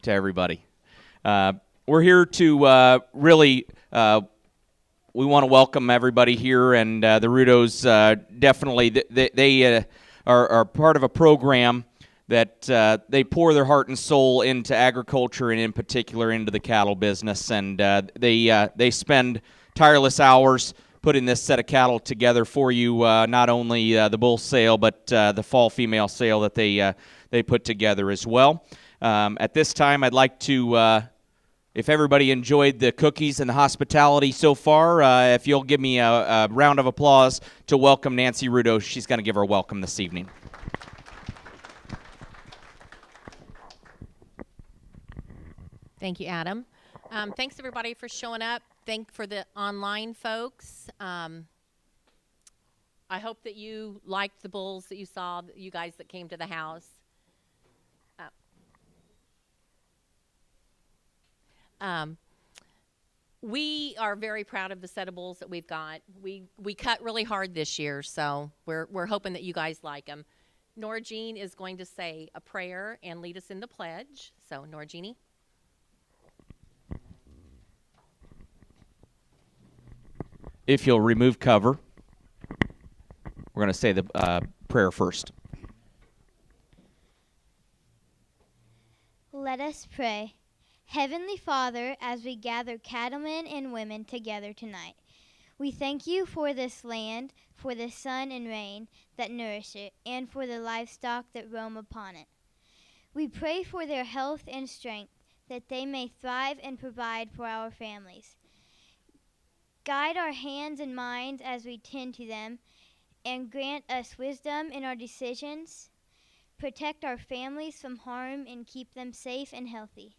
to everybody. We're here to really, we want to welcome everybody here, and the Rudows definitely, they are part of a program that they pour their heart and soul into agriculture, and in particular into the cattle business, and they spend tireless hours putting this set of cattle together for you, not only the bull sale, but the fall female sale that they put together as well. At this time, I'd like to, if everybody enjoyed the cookies and the hospitality so far, if you'll give me a round of applause to welcome Nancy Rudow. She's going to give her a welcome this evening. Thank you, Adam. Thanks, everybody, for showing up. Thank for the online folks. I hope that you liked the bulls that you saw, you guys that came to the house. We are very proud of the set of bulls that we've got. We cut really hard this year, so we're hoping that you guys like them. Nora Jean is going to say a prayer and lead us in the pledge. So, Nora Jeannie. If you'll remove cover, we're going to say the prayer first. Let us pray. Heavenly Father, as we gather cattlemen and women together tonight, we thank you for this land, for the sun and rain that nourish it, and for the livestock that roam upon it. We pray for their health and strength, that they may thrive and provide for our families. Guide our hands and minds as we tend to them, and grant us wisdom in our decisions. Protect our families from harm and keep them safe and healthy.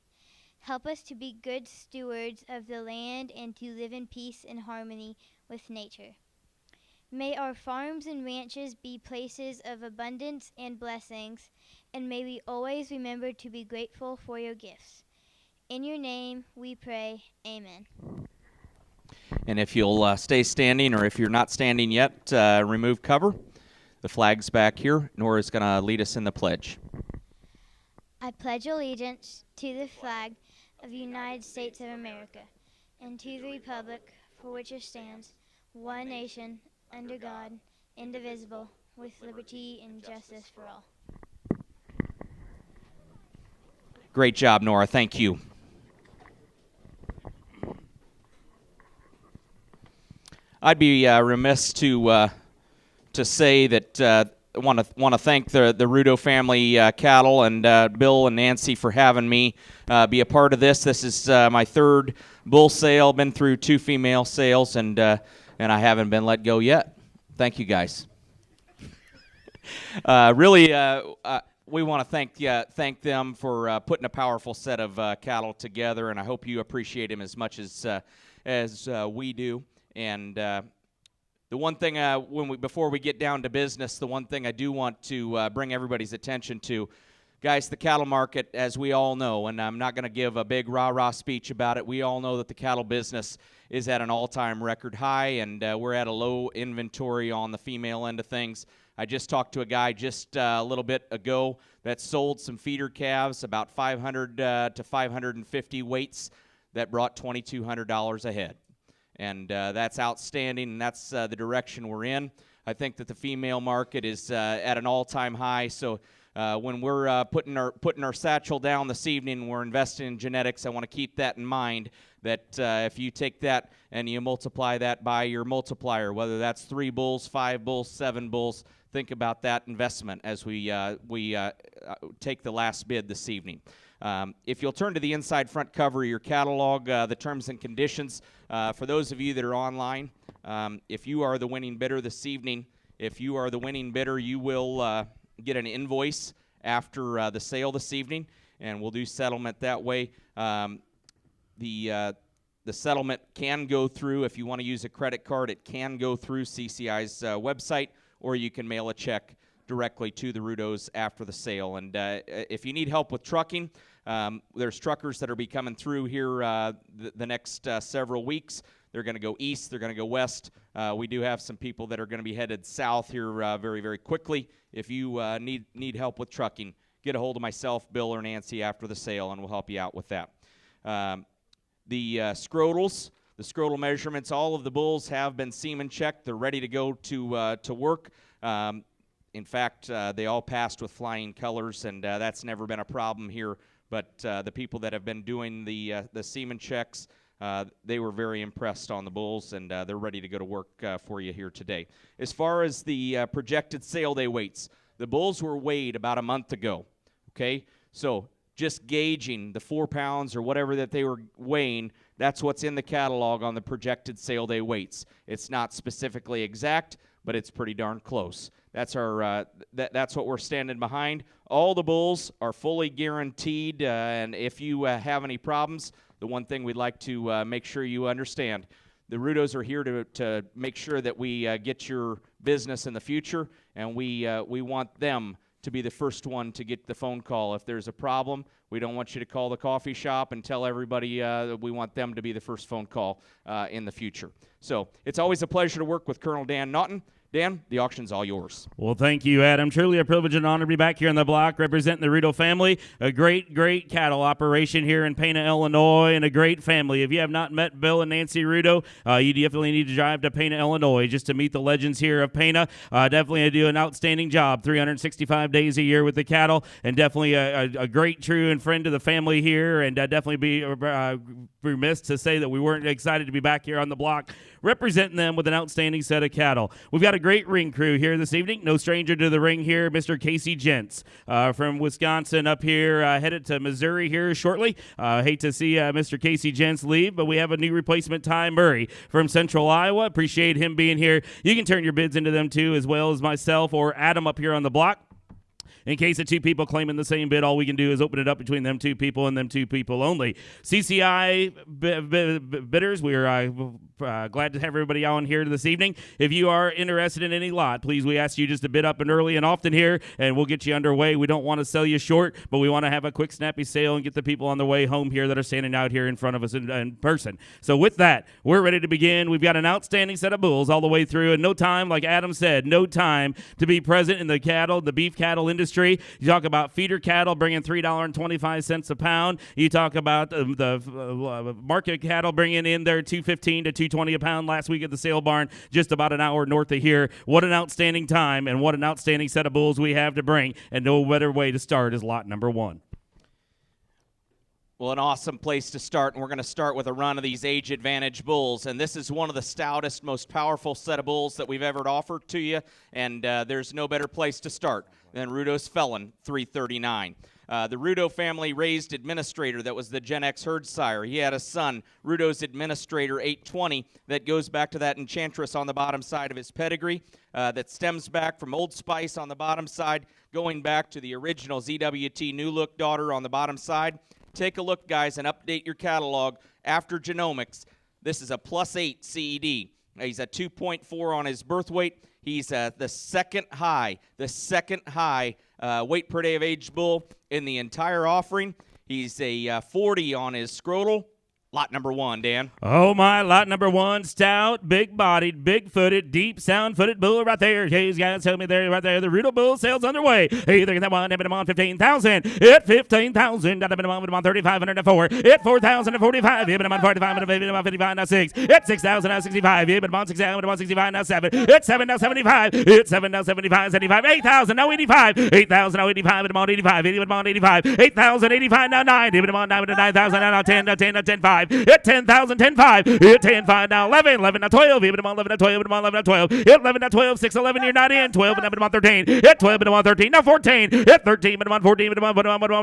Help us to be good stewards of the land and to live in peace and harmony with nature. May our farms and ranches be places of abundance and blessings, and may we always remember to be grateful for your gifts. In your name we pray, amen. And if you'll stay standing, or if you're not standing yet, remove cover. The flag's back here. Nora's going to lead us in the pledge. I pledge allegiance to the flag of the United States of America and to the republic for which it stands, one nation, under God, indivisible, with liberty and justice for all. Great job, Nora. Thank you. I'd be remiss to say that I want to thank the Rudow family cattle and Bill and Nancy for having me be a part of this. This is my third bull sale. Been through 2 female sales, and I haven't been let go yet. Thank you, guys. Really, we want to thank them for putting a powerful set of cattle together, and I hope you appreciate them as much as we do. And the one thing, before we get down to business, the one thing I do want to bring everybody's attention to, guys, the cattle market, as we all know, and I'm not going to give a big rah-rah speech about it, we all know that the cattle business is at an all-time record high, and we're at a low inventory on the female end of things. I just talked to a guy just a little bit ago that sold some feeder calves, about 500 to 550 weights, that brought $2,200 a head. And that's outstanding, and that's the direction we're in. I think that the female market is at an all-time high. So when we're putting our satchel down this evening, we're investing in genetics. I want to keep that in mind. That if you take that and you multiply that by your multiplier, whether that's 3 bulls, 5 bulls, 7 bulls, think about that investment as we take the last bid this evening. If you'll turn to the inside front cover of your catalog, the terms and conditions, for those of you that are online, if you are the winning bidder this evening, you will get an invoice after the sale this evening, and we'll do settlement that way. The settlement can go through, if you want to use a credit card, it can go through CCI's website, or you can mail a check directly to the Rudows after the sale. And if you need help with trucking, there's truckers that will be coming through here the next several weeks. They're going to go east. They're going to go west. We do have some people that are going to be headed south here very, very quickly. If you need help with trucking, get a hold of myself, Bill, or Nancy after the sale, and we'll help you out with that. The scrotals, the scrotal measurements, all of the bulls have been semen checked. They're ready to go to work. In fact, they all passed with flying colors, and that's never been a problem here. But the people that have been doing the semen checks, they were very impressed on the bulls, and they're ready to go to work for you here today. As far as the projected sale day weights, the bulls were weighed about a month ago, okay? So just gauging the 4 pounds or whatever that they were weighing, that's what's in the catalog on the projected sale day weights. It's not specifically exact, but it's pretty darn close. That's our that's what we're standing behind. All the bulls are fully guaranteed, and if you have any problems, the one thing we'd like to make sure you understand, the Rudows are here to make sure that we get your business in the future, and we want them to be the first one to get the phone call if there's a problem. We don't want you to call the coffee shop and tell everybody that we want them to be the first phone call in the future. So it's always a pleasure to work with Colonel Dan Naughton. Dan, the auction's all yours. Well, thank you, Adam. Truly a privilege and honor to be back here on the block representing the Rudow family. A great, great cattle operation here in Pana, Illinois, and a great family. If you have not met Bill and Nancy Rudow, you definitely need to drive to Pana, Illinois, just to meet the legends here of Pana. Definitely do an outstanding job, 365 days a year with the cattle, and definitely a great, true, and friend to the family here, and definitely be remiss to say that we weren't excited to be back here on the block representing them with an outstanding set of cattle. We've got a great ring crew here this evening. No stranger to the ring here, Mr. Casey Gents from Wisconsin up here, headed to Missouri here shortly. Hate to see Mr. Casey Gents leave, but we have a new replacement, Ty Murray from Central Iowa. Appreciate him being here. You can turn your bids into them too, as well as myself or Adam up here on the block. In case of two people claiming the same bid, all we can do is open it up between them two people and them two people only. CCI bidders, we're glad to have everybody on here this evening. If you are interested in any lot, please, we ask you just to bid up and early and often here, and we'll get you underway. We don't want to sell you short, but we want to have a quick, snappy sale and get the people on their way home here that are standing out here in front of us in person. So with that, we're ready to begin. We've got an outstanding set of bulls all the way through, and no time, like Adam said, no time to be present in the cattle, the beef cattle industry. You talk about feeder cattle bringing $3.25 a pound. You talk about the market cattle bringing in their $2.15 to $2.20 a pound last week at the sale barn, just about an hour north of here. What an outstanding time and what an outstanding set of bulls we have to bring, and no better way to start is lot number one. Well, an awesome place to start, and we're going to start with a run of these age advantage bulls, and this is one of the stoutest, most powerful set of bulls that we've ever offered to you, and there's no better place to start than Rudow's Felon 339. The Rudow family raised administrator that was the Gen X herd sire. He had a son, Rudow's administrator 820, that goes back to that enchantress on the bottom side of his pedigree, that stems back from Old Spice on the bottom side, going back to the original ZWT New Look daughter on the bottom side. Take a look, guys, and update your catalog after genomics. This is a +8 CED. He's a 2.4 on his birth weight. He's the second high weight per day of aged bull in the entire offering. He's a 40 on his scrotal. Lot number one, Dan. Oh, my, lot number one, stout, big-bodied, big-footed, deep, sound-footed bull right there. Hey, you guys tell me there, right there, the Rudow bull sales underway. Hey, look at that one, him on 15,000. At 15,000, him on 3,504. At 4,045, him on 45, him on 55, now 6. At 6,000, now 65, him on 6,000, on 65, now 7. At 7, now 75. At 7, now 75, 75. 8,000, now 85. 8,000, now 85, him on 85. Him on 85. 8,000, 85, now 9. Him on 9,000, now 10, now 10, now 10, 5. Hit 10,000, 10,5. Hit 10,5 now 11, 11 now 12. Hit 11 now 12, 11 now 12. Hit 11 now 12, 6, 11. You're not in. 12 and 13. Hit 12 and 13. Now 14. Hit 13 and 14. Hit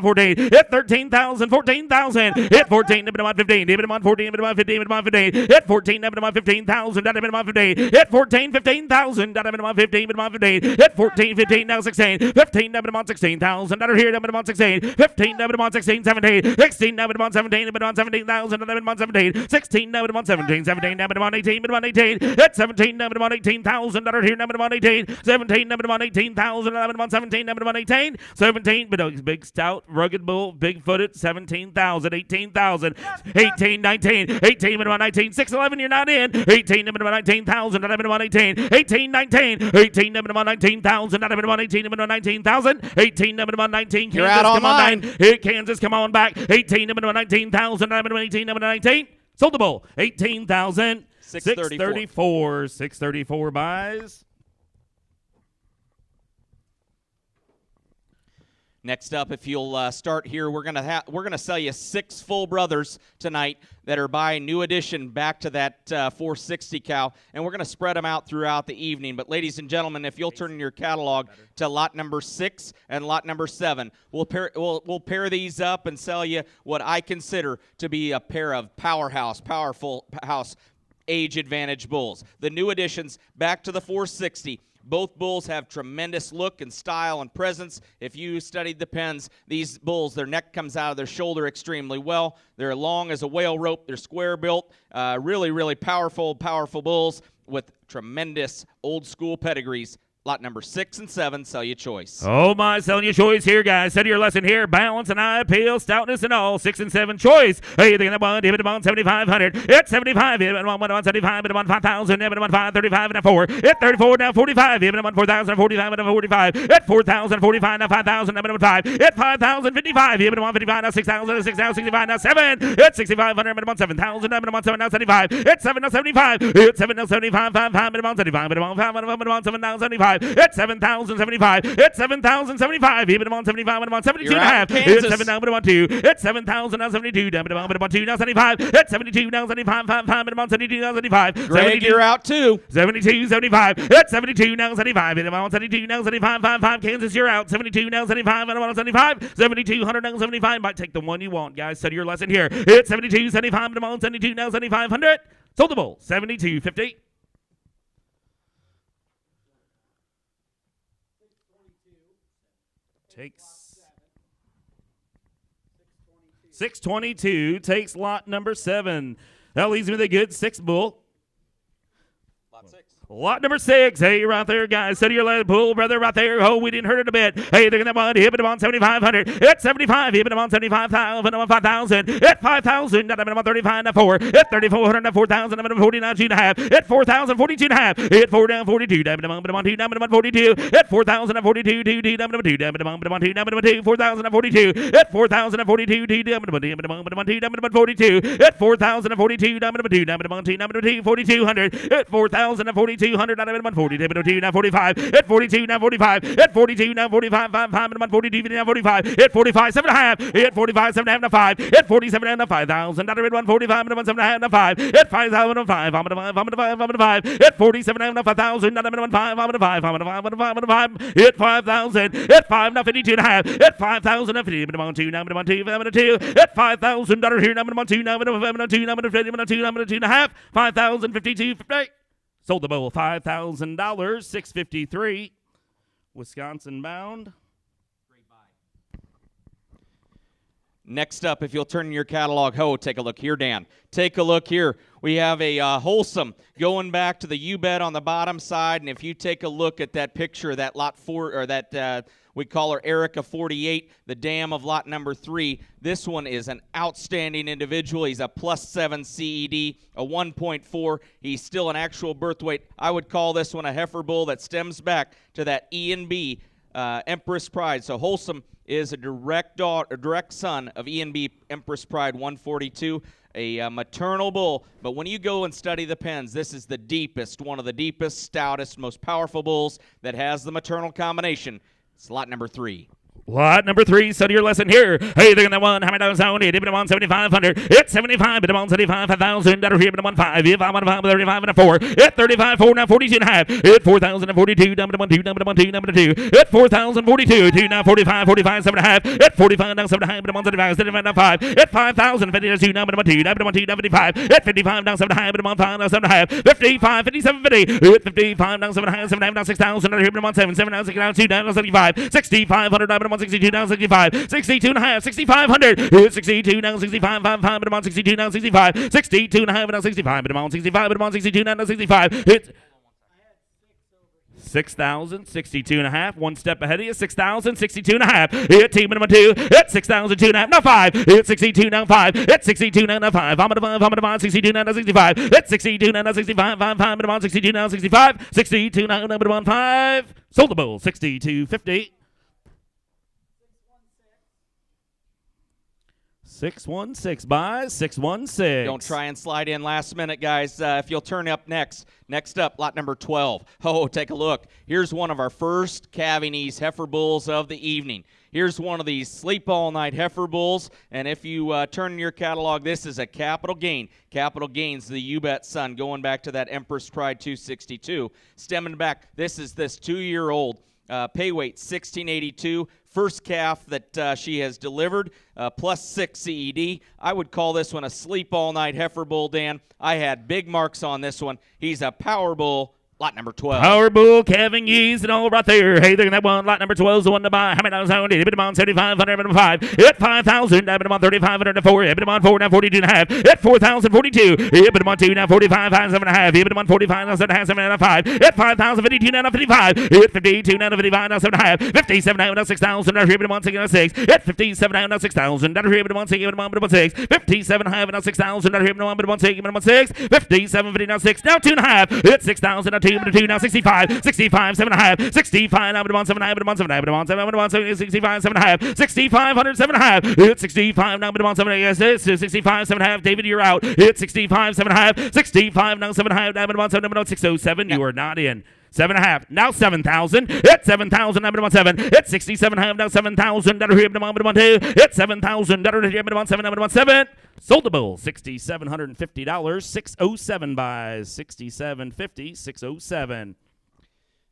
14. Hit 13,000, 14,000. Hit 14 and 15. Hit 14 and 15 and 15. Hit 14 and 15,000. That and 15. Hit 14, 15,000. That and 15 and 15. Hit 14, 15 now 16. 15 and 16,000. That are here. That and 16. 15 and 16, 17. 16 and 17. 17,000. 11 on 17, 16 down on 17, 17 down on 18, on 18, at 17 down on 18,000 here, down on 18, 17 down on 18,000, 11 on 17, down on 18, 17, but big stout, rugged bull, big footed, 17,000, 18,000, 18, 19, 18 down on 19, 6, 11, you're not in, 18 down on 19,000, 11 on 18, 18, 19, 18 down on 19,000, 11 on 18, down on 19,000, 18 down on 19, You're Kansas, out come on online. 9, hit Kansas, come on back, 18 down on 19,000, 11 on 18, down on 19, sold the bull, 18,000, 634, 634 buys. Next up, if you'll start here, we're gonna sell you 6 full brothers tonight that are buying new addition back to that 460 cow, and we're gonna spread them out throughout the evening. But ladies and gentlemen, if you'll turn your catalog to lot number 6 and lot number 7, we'll pair these up and sell you what I consider to be a pair of powerful house age advantage bulls. The new additions back to the 460. Both bulls have tremendous look and style and presence. If you studied the pens, these bulls, their neck comes out of their shoulder extremely well. They're long as a whale rope. They're square built. Really, really powerful bulls with tremendous old school pedigrees. Lot number 6 and 7, sell your choice. Oh my, selling your choice here, guys. Study your lesson here. Balance and eye appeal, stoutness and all. 6 and 7 choice. Hey, they're going to want it on 7,500. It's 75. It on 75. It on 5,000. It on 535 and a 4. It 34 now 45. It on 4,045 and a 45. It 4,045 now 5,000. It on 5. It 5,055. It on 55 now 6,000. 6 now 65 now 7. It's 6,500. It on 7,000. It on 7 now 75. It's 7 now 75. It's 7 now 75. 5 it on 75. It on 5. It on 7 now 75. It's 7,075. It's 7,075. Even on 75. I'm on 72 and a half. It's 7 now, but I'm on 2. It's 7,000 now 72. Down, but I'm on 2 now 75. It's 72 now 75. 5, but I'm on 72 now 75. Greg, you're out too. 72, 75. It's 72 now 75. And I'm on 72 now 75. 5, Kansas, you're out. 72 now 75. And I'm on 75. 7,200 now 75. Might take the one you want, guys. Study your lesson here. It's 72, 75. And I'm on 72 now 7,500. Sold the bull. 72.50. Takes 622 takes lot number 7. That leaves me with a good 6 bull. Lot 6. Lot number 6. Hey, right there, guys. Study your lead bull, brother, right there. Oh, we didn't hurt it a bit. Hey, they're going to want to hit it on 7,500. It's 75. Hit it on 75,000. On 5,000. At 5,000. Not on 35 to 4. At 3,400 to 4,000. I'm on 49 2 and a half. At 4,000 42 and a half. At 4 down 42. Down on 2. Down on 42. At 4,000 and 42. 2 down on 2. Down on 2. Down on 2. 4,000 and 42. At 4,000 and 42. 2 down on 2. Down on 2. Down on 42. At 4,000 and 42. Down on 2. Down on 2. Down on 2. 4,200. At 4,000 and 4,200. Down on 40, now 2, now 45, at 42, now 45, at 42, now 45, 5, 5, and 42, now 45, at 45, 7.5, at 45, 7.5, now 5, at 47, now 5,000, not at 145, and 7.5, now 5, at 5,000, now 5, I'm at 5, I'm at 5, I'm at 5, at 47, now 5,000, not at 1, 5, I'm at 5, I'm at 5, I'm at 5, I'm at 5, at 5,000, at 5, now 52 and a half, at 5,000, now 50, I'm at 2, now I'm at 2, I'm at 2, at $5,000 here, now I'm at 2, now I'm at 2, now I'm at 2, I'm at 2, I'm at 2 and a half, 5,052, 50. Sold the bull, $5,000, $653. Wisconsin bound. Great buy. Next up, if you'll turn your catalog, take a look here, Dan. Take a look here. We have a wholesome going back to the U-bed on the bottom side, and if you take a look at that picture, that lot 4, or that we call her Erica 48, the dam of lot number 3. This one is an outstanding individual. He's a +7 CED, a 1.4. He's still an actual birth weight. I would call this one a heifer bull that stems back to that E and B Empress Pride. So Wholesome is a direct son of E and B Empress Pride 142. A maternal bull, but when you go and study the pens, this is the deepest, one of the deepest, stoutest, most powerful bulls that has the maternal combination. It's lot number 3. Lot number 3, study your lesson here. Hey, they're going to want, how many down, it on 7,500. It's 75, but I'm on 75, 5,000. That are here, but I'm on 5. If I'm on 5, 35 and a 4. At 35, 4, now 42 and a half. At 4,042, down to 1, 2, down to 1, 2, down to 2. At 4,042, 2, now 45, 45, 7 and a half. At 45, now 7 and a half, but I'm on 75, 75, now 5. At 5,000, 52, now 1, 2, down to 1, 2, down 55. At 55, now 7 and a half, but I'm on 5, now 7 and a half. 55, 57, 50. At 55, now 7 and a half, 7 and a half, now 6,000. That are here, but I'm on 7, 7, now 6, now 2, down to 75. 6,500, down to 62 down 65, 62 and a half, 6,500. Hit 62 down 65, 5, but I'm on 62 down 65, 62 and a half down 65, but I'm on 65, but I'm on 62 down 65. Hit 6,000, 62 and a half. One step ahead of you, 6,000, 62 and a half. Hit team number 2. Hit 6,000, 2 and a half. Now 5. Hit 62 down 5. Hit 62 down 5. I'm at 5, 62 down 65. Hit 62 down 65, 5, but I'm on 62 down 65. 62 down 5. Sold the bull, 62.50. 616 buys, 616. Don't try and slide in last minute, guys. If you'll turn up next. Next up, lot number 12. Oh, take a look. Here's one of our first calving ease heifer bulls of the evening. Here's one of these sleep all night heifer bulls, and if you turn in your catalog, this is a capital gain. Capital gains, the You Bet Son, going back to that Empress Pride 262. Stemming back, this is this 2-year-old. Pay weight 1682, first calf that she has delivered, plus 6 CED. I would call this one a sleep all night heifer bull, Dan. I had big marks on this one. He's a power bull. Lot number 12. Power bull, calving ease, and all right there. Hey, there, that one. Lot number 12 is the one to buy. How many dollars? Hit him on 7,500, 5. Hit 5,000. Hit him on 3,504. Hit him on 4, now 42 and a half. Hit 4,042. Hit him on 2, now 45, 7 and a half. Hit him on 45, now 7 and a half, 7 and a 5. Hit 5,052, now 55. Hit 52, now 55, now 7 and a half. 57, now 6,000. Now hit him on 6 and 6. Hit 57, now 6,000. Now hit him on 6, hit him on 6. 57 and a half, now 6,000. Now hit him on 6, hit him on 6. 57, 50, now 6, now 2 and a half. Hit 6,000, now 2, now 65, 65, 7 and a half, 65, now 7 and a half, 7 and a half, 7 and a half, 65, 7 and a half, 6,500, 7 and a half, hit 65, now 7 and a half, 65, 7 and a half, David, you're out, hit 65, 7 and a half, 65, now 7 and a half, now 7, 607, you are not in. 7 and a half, now 7,000. Hit 7,000, now 7. Hit 67 and a half, now 7,000. That'll hit him on 2. Hit 7,000. That'll hit him on 7, now 7. Sold the bull, $6,750. 607 buys, 67.50, 607.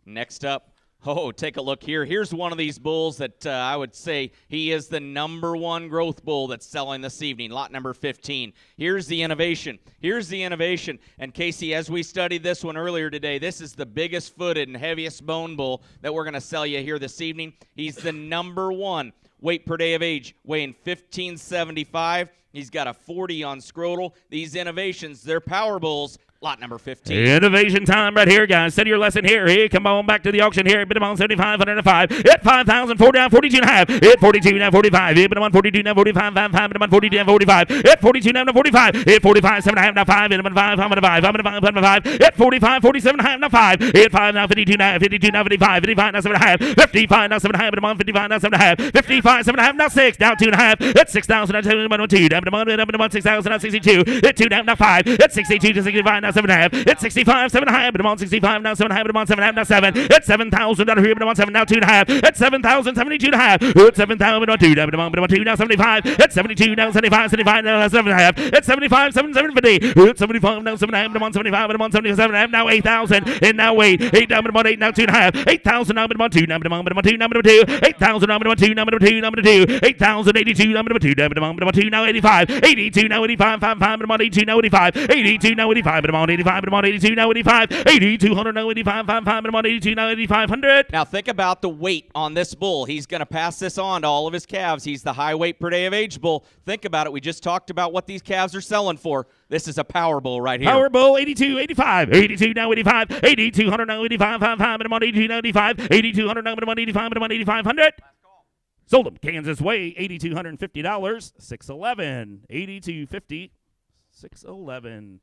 Next up, oh, take a look here. Here's one of these bulls that I would say he is the number 1 growth bull that's selling this evening, lot number 15. Here's the innovation. Here's the innovation. And Casey, as we studied this one earlier today, this is the biggest footed and heaviest bone bull that we're going to sell you here this evening. He's the number 1 weight per day of age, weighing 1,575. He's got a 40 on scrotal. These innovations, they're power bulls. Lot number 15. Innovation time right here, guys. Study your lesson here. Hey, come on back to the auction here. Bid them on 7,505. Hit 5,000. 4 down, 42 and a half. Hit 42 now 45. Hit them on 42 now 45. 5, 5. Bid them on 42 now 45. Hit 42 now 45. Hit 45, 7 and a half now 5. Hit them on 5. I'm at 5. I'm at 5. Hit 45, 47 and a half now 5. Hit 5 now 52 now 52 now 55. 55 now 7 and a half. 55 now 7 and a half. Bid them on 55 now 7 and a half. 55, 7 and a half now 6. Down 2 and a half. Hit 6,000 now 2. Down 2. Down 6,000 now 62. Hit 2 down now 5. Hit 62 to 65 now 7 and a half. Hit 65, 7 and a half, but I'm on 65, now 7 and a half, but I'm on 7 and a half, now 7. Hit 7,000, down here, but I'm on 7, now 2 and a half. Hit 7,000, 72 and a half. Hit 7,000, but I'm 2, but I'm on 2, now 75. Hit 72, now 75, 75, now 7 and a half. Hit 75, 750. Hit 75, now 7 and a half, but I'm on 75, but I'm on 77 and a half, now 8,000. And now wait, 8 down, but I'm on 8, now 2 and a half. 8,000, now but I'm on 2, now but I'm on 2, now but I'm 2. 8,000, now but I'm on 2, now but I'm 2, now but I'm 2. 8,082, now but I'm 2, now but I'm on 2, now 85. 82, now 85, 5, 5, but I'm on 82, now 85. 82, now 85, but I'm on 85, but I'm on 82, now 85. 8,200, now 85, 5, 5, but I'm on 82, now 8,500. Now think about the weight on this bull. He's going to pass this on to all of his calves. He's the high weight per day of age bull. Think about it. We just talked about what these calves are selling for. This is a power bull right here. Power bull, 82, 85. 82, now 85. 8,200, now 85, 5, 5, but I'm on 82, now 85. 8,200, now but I'm on 85, but I'm on 8,500. Sold them Kansas way, $8,250. 611. 8,250. 611.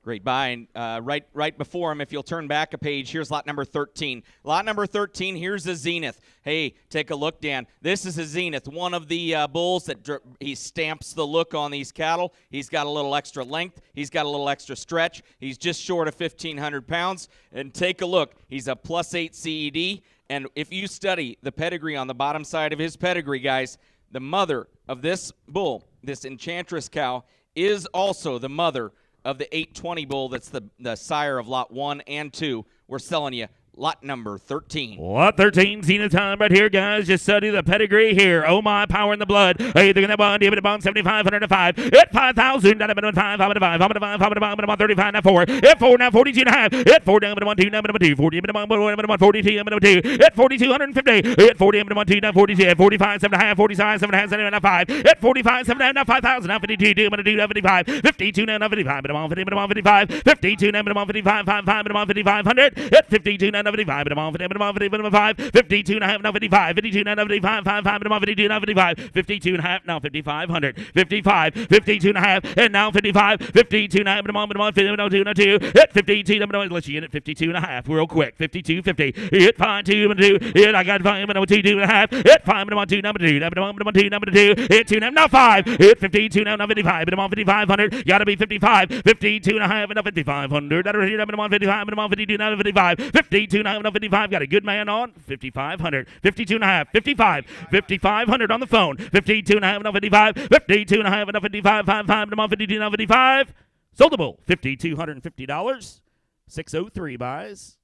Great buy. And right before him, if you'll turn back a page, here's lot number 13. Lot number 13, here's a Zenith. Hey, take a look, Dan. This is a Zenith, one of the bulls that he stamps the look on these cattle. He's got a little extra length. He's got a little extra stretch. He's just short of 1,500 pounds. And take a look. He's a +8 CED. And if you study the pedigree on the bottom side of his pedigree, guys, the mother of this bull, this Enchantress cow, is also the mother of the 820 bull that's the sire of lot 1 and 2. We're selling you lot number 13. Lot 13, Zenith time right here, guys. Just study the pedigree here. Oh, my power in the blood. Hey, they're going to bond, give it a bond, 7,505. At 5,000, down to 5, I'm at 5, I'm at 5, I'm at 5, 35, now 4. At 4, now 42 and a half. At 4, down to 1, 2, now 2, 40, I'm at 1, 42, I'm at 2. At 4,250. At 40, I'm at 1, 2, now 42. At 45, 7 and a half, 45, 7 and a half, 7 and a half, 5. At 45, 7 and a half, now 5,000, now 52, I'm at 2, now 55. 52, now 55, I'm at 55. 52, now 55, 5, 5, I'm at 5,500. At 52, now 55, I'm at 55, 52 and a half, now 55, 52 now 55, 5, 5, and 52 now 55, 52 and a half, now 5,500, 55, 52 and a half, and now 55, 52 and a half, and 2, hit 52, let's let you in at 52 and a half, real quick, 52, 50, hit 5, 2, 2, hit, I got 5, 2, 2 and a half, hit 5, 2, number 2, number 2, hit 2, now 5, hit 52, now 55, and 5,500, gotta be 55, 52 and a half, and 5,500, 55, and 52, now 55, 52, now 55, got a good man on 5,500, 52 and a half, 55, 5,500 on the phone, 52 and a half, now 55, 52 and a half, now 55, 5, 5, now 52, now 55, sold the bull, $5,250, 603 buys.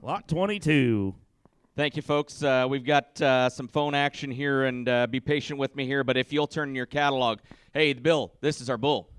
Lot 22. Thank you, folks. We've got some phone action here, and be patient with me here, but if you'll turn your catalog. Hey, Bill, this is our bull.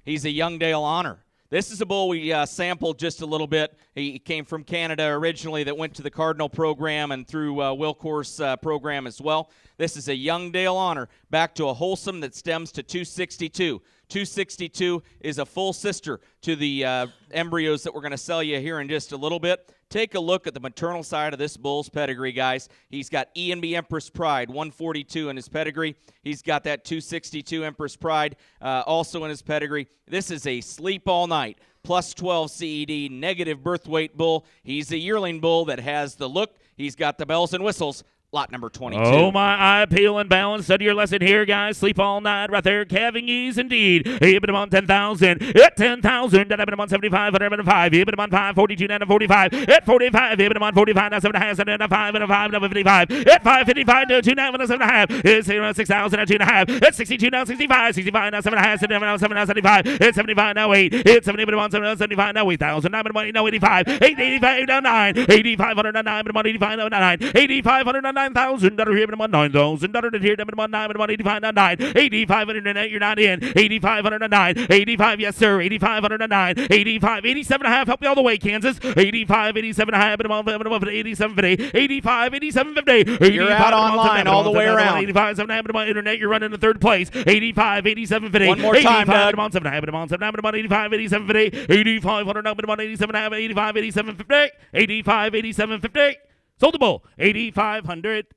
He's a Youngdale Honor. This is a bull we sampled just a little bit. He came from Canada originally that went to the Cardinal program and through Wilcourse program as well. This is a Youngdale Honor, back to a wholesome that stems to 262. 262 is a full sister to the embryos that we're going to sell you here in just a little bit. Take a look at the maternal side of this bull's pedigree, guys. He's got E&B Empress Pride, 142 in his pedigree. He's got that 262 Empress Pride also in his pedigree. This is a sleep all night, plus 12 CED, negative birth weight bull. He's a yearling bull that has the look. He's got the bells and whistles. Lot number 22. Oh, my eye peel and balance. Study your lesson here, guys. Sleep all night right there. Calving ease indeed. Even on 10,000. At 10,000. Even on 75. Even 5. Even on 5. 42. Now 45. At 45. Even on 45. Now 7.5. 7.5. And 5. Now 55. At 5.55. Now 2. Now 7.5. It's 6,000. Now 2.5. At 62. Now 65. 65. Now 7.5. 7. Now 7. Now 75. At 75. Now 8. At 70. Even on 75. Now 8,000. Now 85. 85. Now 9. 8,500. Now 9. 85. Now 9. 8,500. Now 9,000. Here, 9,000. Here, 9. 85. Now 9. 8,500. You're not in. 8,500. 9. 85. Yes, sir. 8,509. 85. 87 and a half. Help me all the way, Kansas. 85. 87 and a half. 87. 50. 85. 87. 50. You're out online all the way around. 85. 7 and a half. Internet. You're running in third place. 85. 87. 50. One more time, Doug. 7 and a half. 85. 87. 50. 8,500. 87 and a half. 85. 87. 50. 85. 87. 50. Sold the bull. 8,500.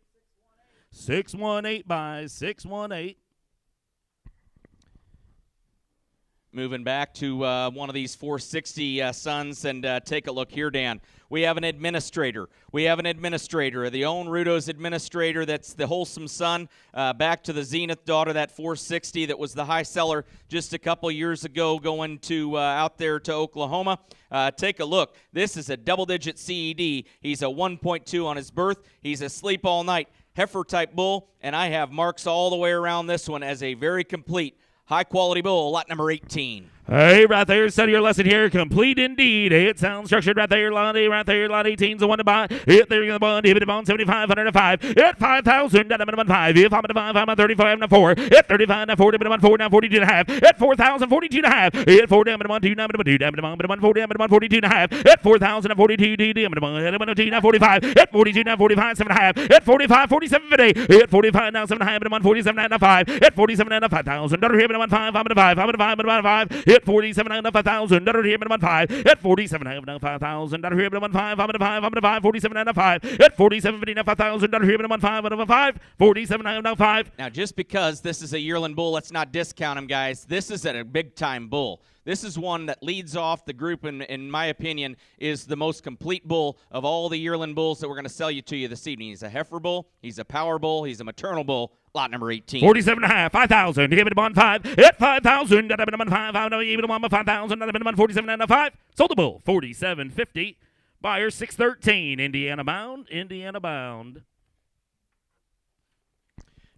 618 buys. 618. Moving back to one of these 460 sons, and take a look here, Dan. We have an administrator. The own Rudow's administrator. That's the wholesome son. Back to the Zenith daughter, that 460 that was the high seller just a couple years ago, going to out there to Oklahoma. Take a look. This is a double-digit CED. He's a 1.2 on his birth. He's a sleep all night heifer type bull, and I have marks all the way around this one as a very complete high-quality bull, lot number 18. Hey, right there, study your lesson here. Complete indeed. It sounds structured right there. Lot 18's the one to buy. Hit there, the bond. Hit it on 7,505. Hit 5,000. Down to 5. If I'm at 5, I'm at 35 and 4. Hit 35 and 40. Down 4. Down 42 and a half. Hit 4,000. 42 and a half. Hit 4. Down to 2. Down to 2. Down to 4. Down 42 and a half. Hit 4,000 and 42. Down to 2. Down 45. Hit 42. Down 45. 7 and a half. Hit 45. 47. 50. Hit 45. Now 7 and a half. Down 47. Down 5. Hit 47. Down 5,000. Down here. Down 5. I'm at 5. I'm at 5. Hit 47 and 5,000. Down here. Down 5. Hit 47 and 5,000. Down here. Down 5. I'm at 5. I'm at 5. 47 and 5. Hit 47. 50 and 5,000. Down here. Down 5. I'm at 5. 47 and 5. Now, just because this is a yearling bull, let's not discount him, guys. This is a big-time bull. This is one that leads off the group, and in my opinion, is the most complete bull of all the yearling bulls that we're going to sell to you this evening. He's a heifer bull, he's a power bull, he's a maternal bull. Lot number 18. 47 and a half, 5,000. Give it on 5. Hit 5,000. Got a on 5. I know you even on 5,000. Got a on 47 and a 5. Sold the bull. 47.50. Buyer 613. Indiana bound. Indiana bound.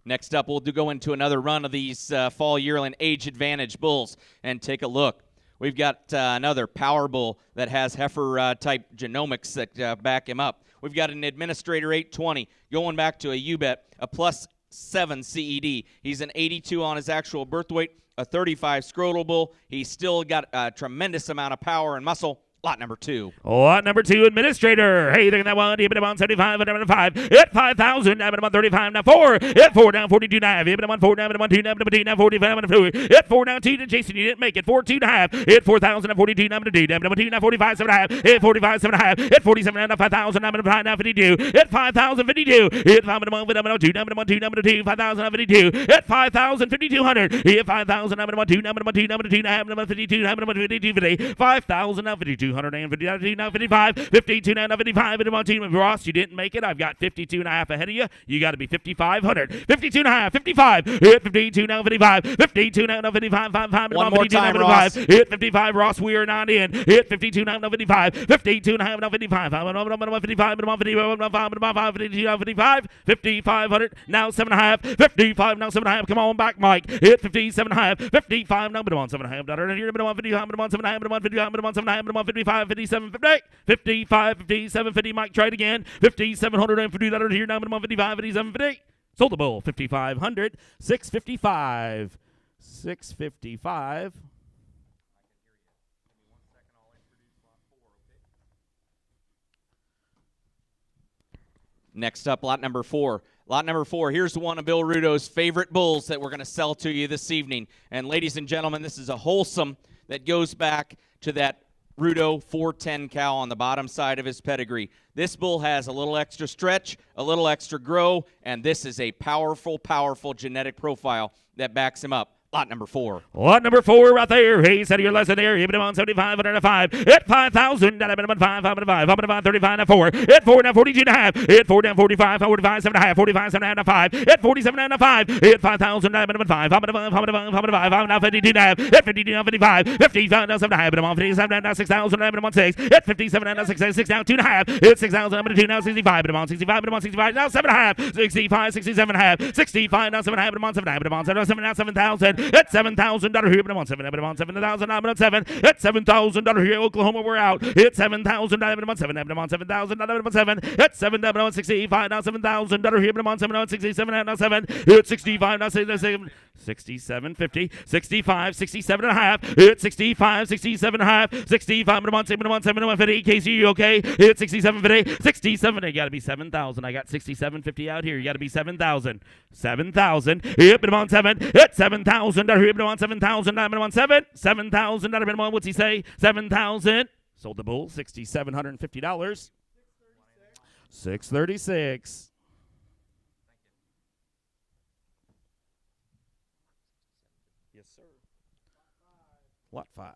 Next up, we'll go into another run of these fall yearling age advantage bulls and take a look. We've got another power bull that has heifer type genomics that back him up. We've got an Administrator 820 going back to a U-Bet, a +7 CED. He's an 82 on his actual birth weight, a 35 scrotal bull. He's still got a tremendous amount of power and muscle. Lot number 2. Lot number 2, Administrator. Hey, they're in that one. Even about 75, and 5. Hit 5,000. Now, about 35. Now, 4. Hit 4 down, 42 now. Even about 4 down, 2 down, 2 now, 45 and 2. Hit 4 down, 2 to Jason. You didn't make it. 4, 2 1/2. Hit 4,000 and 42 now, 2 down, 2 now, 45, 7 1/2. Hit 45, 7 1/2. Hit 47 now, 5,000 now, 5 now, 52. Hit 5,000, 52. Hit 5 and 1, 2 now, 2 now, 2, 5,000 now, 52. Hit 5,000, 5,200. Hit 5,000 now, 2 now, 2 now, 2 now, 52 now, 52, 50. 5,000 now, 5,200 and 50. Now 55, 52 now 55, and team Ross, you didn't make it. I've got 52 and a half ahead of you. You got to be 5,500. 52 and a half, 55. Hit 52 now 55, 52 now 55, 55. One more time, Ross. Hit 55, Ross. We are not in. Hit 52 now 55, 52 and a half now 55. 5,500 now 7.5, 55 now 7.5. Come on back, Mike. Hit 57.5, 55 now 7.5. Here 55, 57, 55, 57, 50. Mike, try it again. 5,750 here now. 55, 57, 50. Sold the bull. 5,500. 655. 655. Next up, lot number 4. Lot number 4, here's one of Bill Rudow's favorite bulls that we're going to sell to you this evening. And ladies and gentlemen, this is a wholesome that goes back to that Rudow 410 cow on the bottom side of his pedigree. This bull has a little extra stretch, a little extra grow, and this is a powerful, powerful genetic profile that backs him up. Lot number 4. Lot number 4 right there. Hey, set your lesson there. Even on 75, 105. Hit 5,000. Down at 5, 5, 35 now 4. Hit 4 down 42 and a half. Hit 4 down 45, 45, 7 and a half. 45, 7 and a half, 5. Hit 47 and a 5. Hit 5,000. Down at 5, 5, now 52 and a half. Hit 52 now 55. 55 now 7 and a half. But I'm on 57 now 6,000. Down at 6. Hit 57 now 6, 6 now 2 and a half. Hit 6,000. Down at 2 now 65. But I'm on 65. But I'm on 65 now 7 and a half. 65, 67 and a half. 65 now 7 and a half. But I'm on 7 and a half. But I'm on 7 now 7,000. Hit 7,000 here, but I'm on 7. But I'm on 7,000. I'm on 7. Hit $7,000 here, Oklahoma. We're out. Hit 7,000. I'm on 7. But I'm on 7,000. I'm on 7. Hit 7. But I'm on 65. Now $7,000 here, but I'm on 7. I'm on 67. Now 7. Hit 65. Now 7. 67, 50, 65, 67 and a half. Hit 65, 67 and a half. 65. But I'm on 7. I'm on 7. I'm on 50. Casey, you okay? Hit 67, 50, 67. You got to be 7,000. I got 67.50 out here. You got to be 7,000. 7,000. Hit, but I'm on 7. Hit 7,000 here, but I'm on 7,000. I'm on 7. 7,000. What's he say? 7,000. Sold the bull. $6,750. 636. Yes, sir. Lot 5.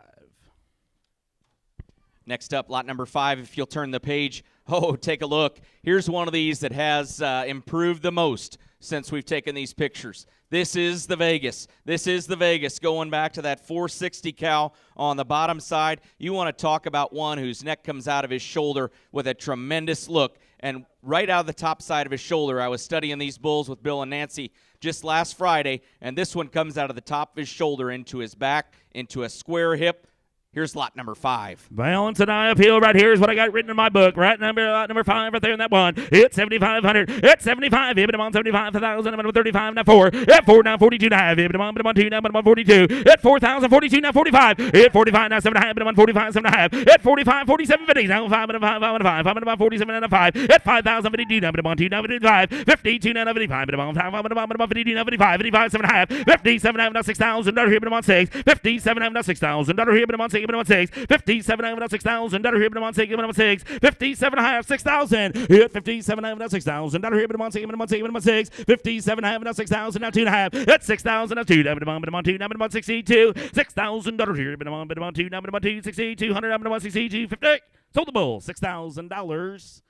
Next up, lot number 5, if you'll turn the page. Oh, take a look. Here's one of these that has improved the most since we've taken these pictures. This is the Vegas. This is the Vegas going back to that 460 cow on the bottom side. You want to talk about one whose neck comes out of his shoulder with a tremendous look. And right out of the top side of his shoulder, I was studying these bulls with Bill and Nancy just last Friday, and this one comes out of the top of his shoulder into his back, into a square hip. Here's lot number 5. Balance and eye appeal right here is what I got written in my book. Lot number 5 right there in that one. Hit 7,500. Hit 75. Hit on 75,000. I'm on 35 now 4. Hit 4 now 42 now. Hit on 2 now. I'm on 42. Hit 4,000. 42 now 45. Hit 45 now 7 and a half. I'm on 45 7 and a half. Hit 45 47 50. Now 5 and a 5 and a 5. I'm on 47 and a 5. Hit 5,000 52 now. I'm on 2 now 55. 52 now 55. I'm on 5. I'm on 52 now 55. 55 7 and a half. 57 now $6,000 here. I'm on 6. 57 now $6,000 here. I'm on 6. I'm on 6. 57 now $6,000 here. I'm on 6. I'm on 6. 57 and a half. 6,000. Hit 57 now $6,000 here. I'm on 6. I'm on 6. I'm on 6. 57 and a half. 6,000 now 2 and a half. Hit 6,000 now 2. I'm on 2. I'm on 62. $6,000 here. I'm on 2. I'm on 2. 6,200. I'm on 62. 50. Sold the bull. $6,000.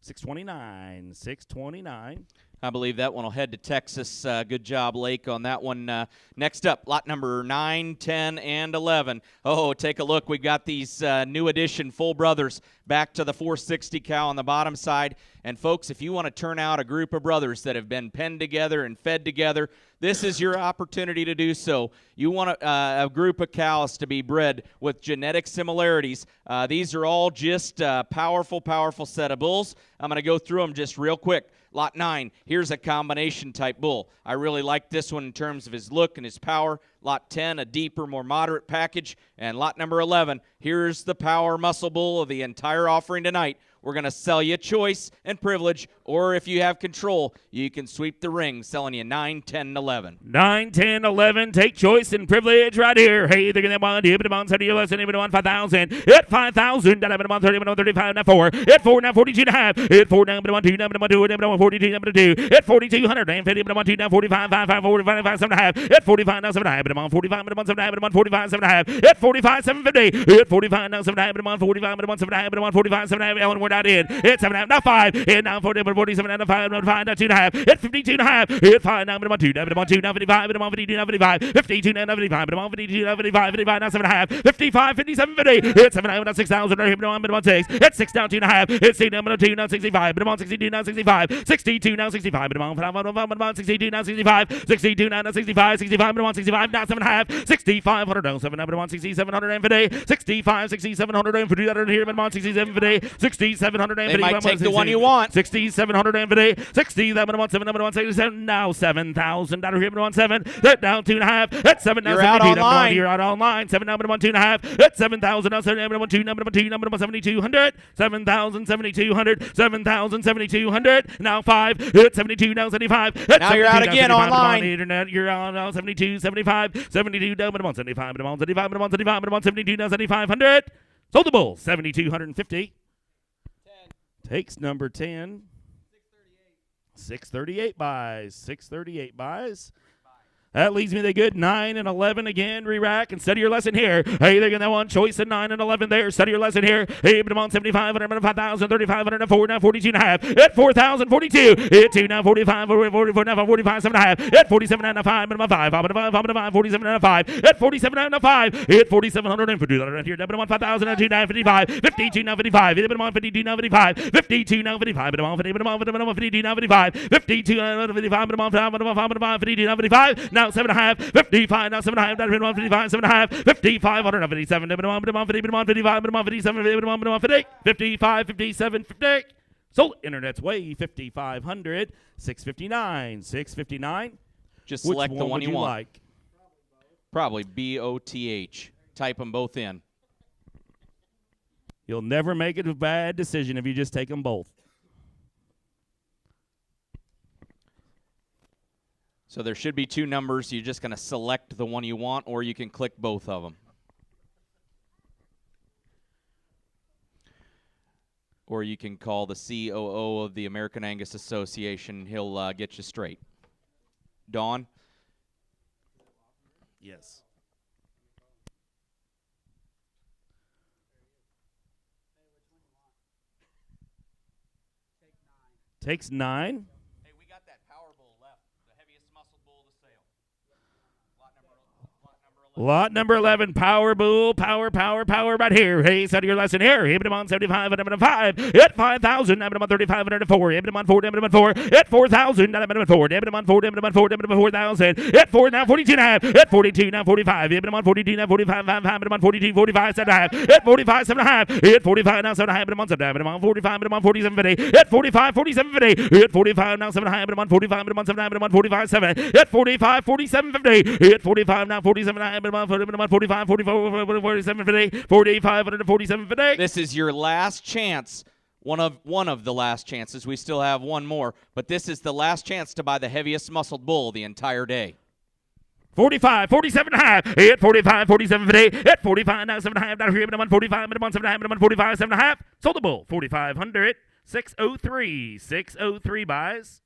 629. 629. I believe that one will head to Texas. Good job, Lake, on that one. Next up, lot number 9, 10, and 11. Oh, take a look. We've got these new edition full brothers back to the 460 cow on the bottom side. And, folks, if you want to turn out a group of brothers that have been penned together and fed together, this is your opportunity to do so. You want a group of cows to be bred with genetic similarities. These are all just powerful, powerful set of bulls. I'm going to go through them just real quick. Lot 9, here's a combination type bull. I really like this one in terms of his look and his power. Lot 10, a deeper, more moderate package. And lot number 11, here's the power muscle bull of the entire offering tonight. We're going to sell you choice and privilege, or if you have control, you can sweep the ring, selling you 9, 10, and 11. 9, 10, 11, take choice and privilege right here. Hey, they're going to want to about 70 or less than even 5,000. At 5,000, down to 30, 35, now 4. At 4, now 42 and a half. At 4, now 2, now 2, now 42, now 2. At 4,200, and 50, now 2, now 45, 5, 45, 7 and a half. At 45, now 7 and a half. At 45, now 7 and a half. At 45, 7 and a half. At 45, 750. At 45, now 7 and a half. At 45, now 7 and a half. At 45, 7 and a half. Ellen, we're not in. At 7 and a half, now 5. And now 47, now 5, now 5, now 2 and a half. At 52 and a half. At 5, now 2, now 2, now 55, now 52, now 55. 52, now 55, now 52, now 55, 55, now 7 and a half. 55, 57, 50. At 7 and a half, now 6,000. Now 6. At 6, now 2 and a half. At 6, now 2, now 65. Now 62, now 65. 62, now 65. Now 62, now 65. 62, now 65. 65, now 65. Now 7 and a half. 6,500, now 7, now 6,750. 65, 6,750. That here, now 6750. 6,750. They might take the one you want. 6,750. 60,717. Now 7,000. Down here, now 7. That down 2 and a half. At 7, now You're out 72. online. You're out online. 7, now 1, 2 and a half. At 7,000. Now 7, now 2, now 2, now 7,200. 7,000, 7,200. 7,000, 7,200. Now 5. At 72, now 75. At Now you're out again online. Internet, you're on now 72, 75. 72, down 75, 75, 75, 72, now 7,500. Sold the bull. 7,250. Takes number 10. 638 buys. 638 buys. That leaves me the good 9 and 11 again. Re-rack and study your lesson here. Hey, they're going to want choice at 9 and 11 there. Study your lesson here. Hey, but I'm on 7,500, 5,000, 3,500, 4, now 42 and a half. At 4,000, 42. At 2, now 45, 44, now 45, 7 and a half. At 47 and a 5, and 5, 5, 47 and a 5. At 47 and a 5. At 4,750. Right here, now 5,000, now 2, now 55. 52, now 55. At 52, now 55. 52, now 55. At 52, now 55. 52, now 55. At 52, now 55. Now 7 and a half, 55, now 7 and a half, now 55, 7 and a half, 55, 157, 55, 57, 50. Sold Internet's way, 5,500, 659, 659. Just Which select the one would you want. like? Probably BOTH. Type them both in. You'll never make it a bad decision if you just take them both. So there should be 2 numbers. You're just going to select the one you want, or you can click both of them. Or you can call the COO of the American Angus Association. He'll get you straight. Dawn? Yes. Takes 9. Hey, we got that power bull left. The heaviest muscle bull to sale. Lot number 11, Power Bull, power right here. Hey, study your lesson here. Hit him on 75, and 5. At 5,000, I'm on 35, and 4. Hit him on 4, and 4. At 4,000, I'm on 4. Hit him on 4, and 4, 4,000. At 4, now 42 and a half. At 42, now 45. Hit him on 42, now 45, 5, hit him on 42, 45, 7 and a half. At 45, 7 and a half. At 45, now 7 and a half. Hit him on 7 and a half. Hit him on 45, hit him on 47, 50. At 45, 47, 50. At 45, now 7 and a half. Hit him on 45, hit him on 7 and a half. Hit him on 45, 7. At 45, 47, 50. At 45, now 47 and a half. Hit him on 45, 44, 47, 50. 45, 47, 50. This is your last chance. One of the last chances. We still have one more, but this is the last chance to buy the heaviest muscled bull the entire day. 45, 47 and a half. At 45, 47, 50. At 45, now 7 and a half. Down here, I'm on 45, I'm on 7 and a half. I'm on 45, 7 and a half. Sold the bull. 4,500. 603. 603 buys.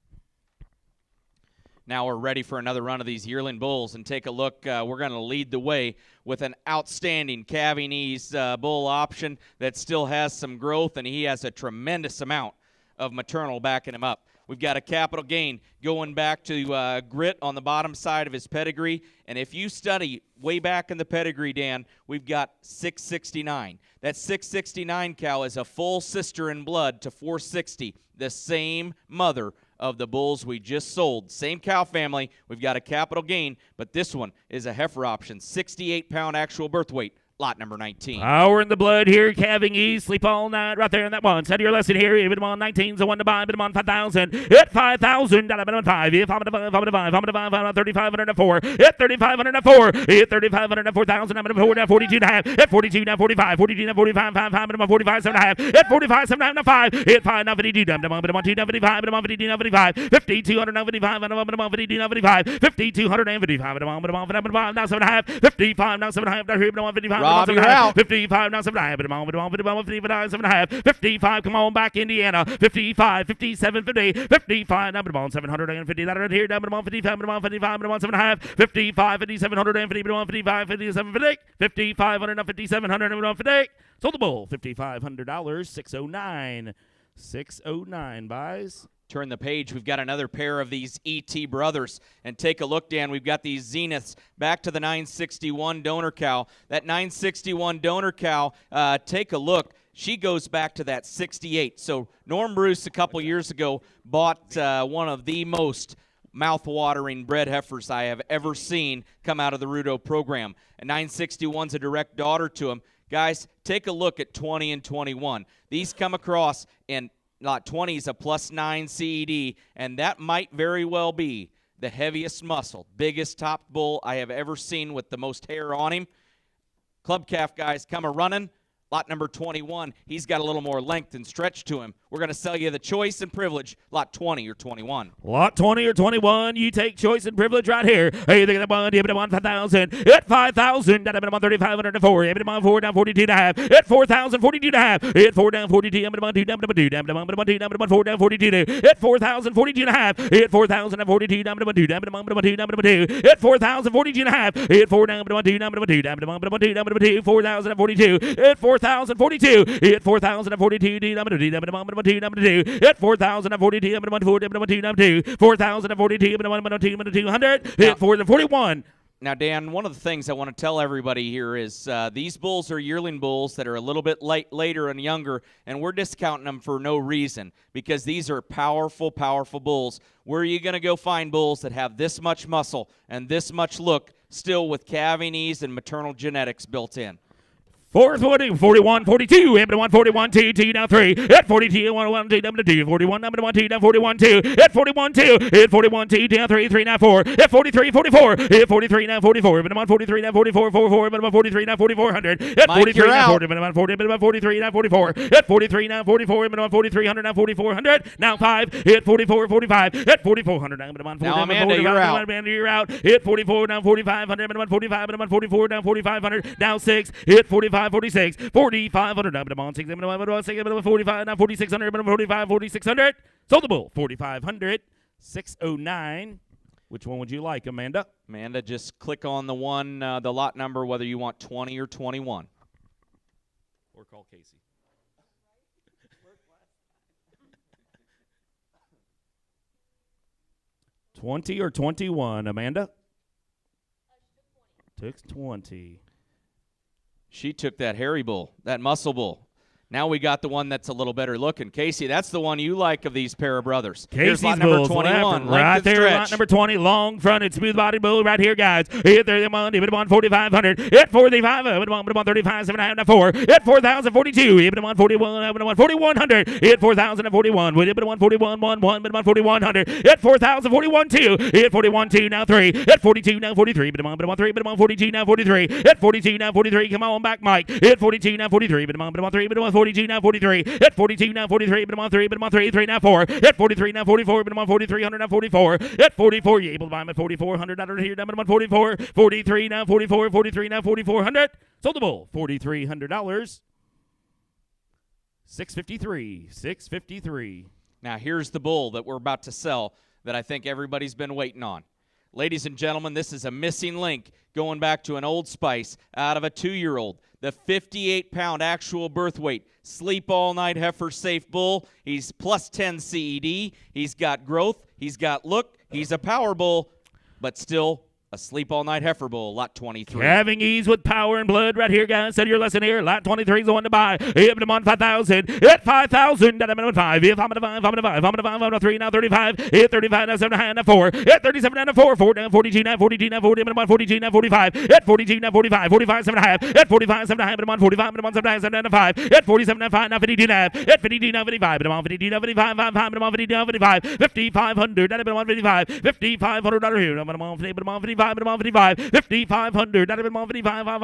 Now we're ready for another run of these yearling bulls, and take a look. We're going to lead the way with an outstanding calving ease bull option that still has some growth, and he has a tremendous amount of maternal backing him up. We've got a capital gain going back to grit on the bottom side of his pedigree. And if you study way back in the pedigree, Dan, we've got 669. That 669 cow is a full sister in blood to 460, the same mother of the bulls we just sold. Same cow family. We've got a capital gain, but this one is a heifer option, 68-pound actual birth weight. Lot number 19. Power in the blood here, calving east, sleep all night right there in that one. Set your lesson here, even on 19's a one to buy, but on 5,000. Hit 5,000, down on 5. If I'm going to 5, 3,504. Hit 3,504. Hit 3,504,000. I'm going to 4 now 42 and a half. Hit 42 now 45. 42 now 45. 5, 45, 7 and a half. Hit 45, 7 and a 5. Hit 5 now 52. But I'm on 2 now 55. But I'm on 52 now 55. 5,200 now 55. And I'm on 52 now 55. 5,200 and 55. And I'm on 5 now 7 and a half. 55 now 7 and a half. Now here, but I'm on 55. Rob, you're out. 55 now 7 and a half. But I'm on 55, 7 and a half. 55, come on back, Indiana. 55, 57, 50. 55 now, but I'm on 750. That right here. Now, but I'm on 55. But I'm on 55. But I'm on 7 and a half. 55, 5,750. But I'm on 55, 57, 50. 5,500 now 5,700. And I'm on 50. Sold the bull. $5,500. 609. 609 buys. Turn the page. We've got another pair of these ET brothers. And take a look, Dan. We've got these Zeniths back to the 961 donor cow. That 961 donor cow, take a look. She goes back to that 68. So Norm Bruce a couple years ago bought one of the most mouth-watering bred heifers I have ever seen come out of the Rudow program. And 961's a direct daughter to him. Guys, take a look at 20 and 21. These come across in Lot 20 is a +9 CED, and that might very well be the heaviest muscle, biggest top bull I have ever seen with the most hair on him. Club calf guys come a-running. Lot number 21, he's got a little more length and stretch to him. We're going to sell you the choice and privilege, lot 20 or 21. Lot 20 or 21, you take choice and privilege right here. Hey, you think that one, give it on 5,000. Hit 5,000, down on 3,504. Hit it on 4, down 42 and a half. Hit 4,000, 42 and a half. Hit 4 down 42, down on 2, down on 2, down on 2, down on 4, down 42. Hit 4,000, 42 and a half. Hit 4,000 and 42, down on 2, down on 2, down on 2. Hit 4,000, 42 and a half. Hit 4 down on 2, down on 2, down on 2, down on 2. 4,042. Hit 4,042. Hit 4,042. Down on 2, down on 2, down on 2. Hit 4,042. Down on 4, down on 2, down on 2. 4,042. Down on 2, down on 200. Hit 441. Now, Dan, one of the things I want to tell everybody here is these bulls are yearling bulls that are a little bit later and younger, and we're discounting them for no reason because these are powerful, powerful bulls. Where are you going to go find bulls that have this much muscle and this much look still with calving ease and maternal genetics built in? 440, 41, 42, number 1, 41, 2, 2, now 3, hit 42, 1, 1, 2, number 2, 41, number 1, 2, down 41, 2, hit 41, 2, hit 41, 2, down 3, 3, now 4, hit 43, 44, hit 43, now 44, number 1, 43, now 44, 44, number 43, now 4400, hit 43, now 40, number 1, 40, number 43, now 44, hit 43, now 44, number 1, 4300, now 4400, now 5, hit 44, 45, hit 4400, number 1, 40, now Amanda, you're out. Amanda, you're out, hit 44, now 4500, number 1, 45, number 1, 44, down 4500, now 6, hit 45, 46, 4,500, number 1, 6, number 1, 6, number 45, now 4,600, number 45, 4,600, sold the bull, 4,500, 609. Which one would you like, Amanda? Amanda, just click on the one, the lot number, whether you want 20 or 21. Or call Casey. $20 or 21, Amanda? Took 20. She took that hairy bull, that muscle bull. Now we got the one that's a little better looking. Casey, that's the one you like of these pair of brothers. Casey's Here's lot number bulls, 21. right there, lot number 20, long fronted, smooth body bull right here, guys. Hit 31, hit 4,500, hit 45, hit 35, 7.5, 4, hit 4,042, hit 41, hit 4,100, hit 4,041, hit 141, 1, hit 4,100, hit 4,041, 2, hit 41, 2, now 3, hit 42, now 43, hit 1, 3, hit 42, now 43, hit 42, now 43, come on back, Mike, hit 42, now 43, hit 1, 3, hit 1, 42, now 43, hit 42, now 43, but I'm on 3, but I'm on 3, 3, now 4, hit 43, now 44, but I'm on 4,300, now 44, hit 44, you able to buy them at 4,400, out of here, down at 44, 43, now 44, 43, now 4,400, sold the bull, $4,300, 653, 653. Now here's the bull that we're about to sell that I think everybody's been waiting on. Ladies and gentlemen, this is a missing link going back to an Old Spice out of a 2-year-old. the 58-pound actual birth weight, sleep all night heifer safe bull. He's plus 10 CED. He's got growth. He's got look. He's a power bull, but still a sleep all night heifer bull, lot 23. Having ease with power and blood right here, guys. Said your lesson here. Lot 23 is the one to buy. If I'm on 5,000. At 5,000. I'm on 5. If I'm on 5, I'm on 5. I'm on 5. I'm on 3. Now 35. At 35. Now 7. Now 4. At 37. Now 4. 4 now 42. Now 42. Now 40. I'm on 42. Now 45. At 42. Now 45. 45. 7 and a half. At 45. 7 and a half. I'm on 45. I'm on 7 and 5. At 47. Now 5. Now 52. Now. At 52. Now 55. I'm on 52. Now 55. 5. I'm on 52. Now 55. 5,500. I'm on 55. $5,500 here. I'm on 55. I'm on 55. I'm on 55. 5,500. Not even 55. I'm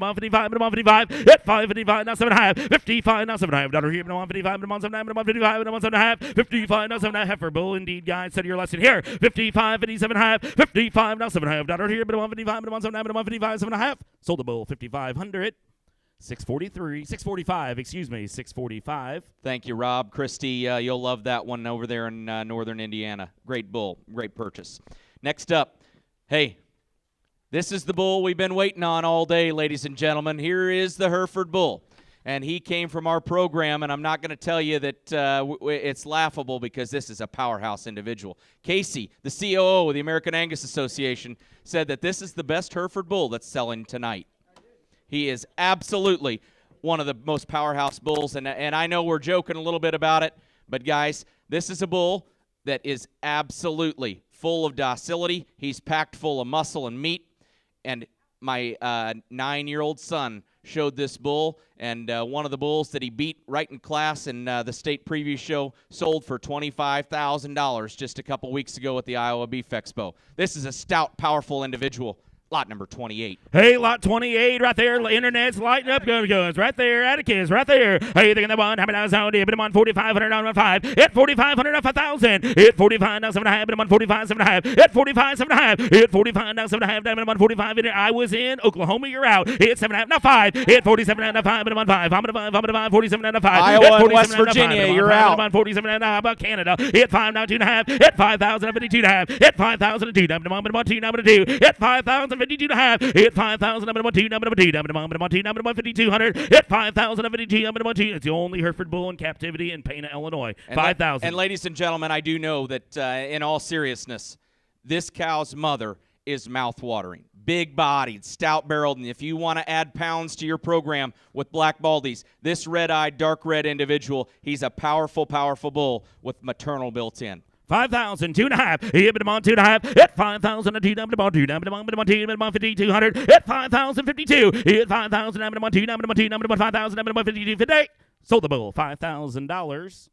on 55. I'm on 55. At 555. Now 7.5. 55. Now 7.5. $1 here. I'm on 55. I'm on 7.5. I'm on 55. I'm on 7.5. 55. Now 7.5. Heifer bull indeed, guys. Said your lesson here. 55. 57.5. 55. Now 7.5. $1 here. I'm on 55. I'm on 7.5. I'm on 55. 7.5. Sold the bull. 5,500. 643. 645. Excuse me. 645. Thank you, Rob. Christy, you'll love that one over there in northern Indiana. Great bull. Great purchase. Next up, hey, this is the bull we've been waiting on all day, ladies and gentlemen. Here is the Hereford bull. And he came from our program, and I'm not going to tell you that it's laughable because this is a powerhouse individual. Casey, the COO of the American Angus Association, said that this is the best Hereford bull that's selling tonight. He is absolutely one of the most powerhouse bulls, and I know we're joking a little bit about it, but guys, this is a bull that is absolutely full of docility. He's packed full of muscle and meat. And my 9-year-old son showed this bull, and one of the bulls that he beat right in class in the state preview show sold for $25,000 just a couple weeks ago at the Iowa Beef Expo. This is a stout, powerful individual. Lot number 28. Hey, lot 28 right there. The internet's lighting up. Goes right there. Atticus right there. Hey, thinking that one. How many sound? But I'm on 4,500 on 5. At 4,500 off 1,000. At 45 now 7.5. But I'm on 45 7.5. At 45 7.5. At 45 now 7.5. But I'm on 45. I was in Oklahoma. You're out. At 7.5 now 5. At 47 now 5. But I'm on 5. I'm on 5. I'm on 5. 47 now 5. Iowa and West Virginia. You're out. I'm on 47 now. How about Canada? At 5 now 2.5. At 5,000 52.5. At 5,002. I'm on 2 now 2. At 5,000 52.5. Hit 5,000. I'm 2. Number 2. Number 2. Number 5,200. Hit 5,000. I'm 52. Number 2. It's the only Hereford bull in captivity in Pana, Illinois. 5,000. And ladies and gentlemen, I do know that in all seriousness, this cow's mother is mouth-watering. Big-bodied, stout-barreled, and if you want to add pounds to your program with black baldies, this red-eyed, dark red individual, he's a powerful, powerful bull with maternal built in. 5,000, 2.5. Hit them on 2.5. Hit 5,000 and 2. Number 2. Number 2. Number 2. Number 5,200. Hit 5,052. Hit 5,000. Number 2. Number 2. Number 5,000. Number 52. 50. Sold the bull. $5,000.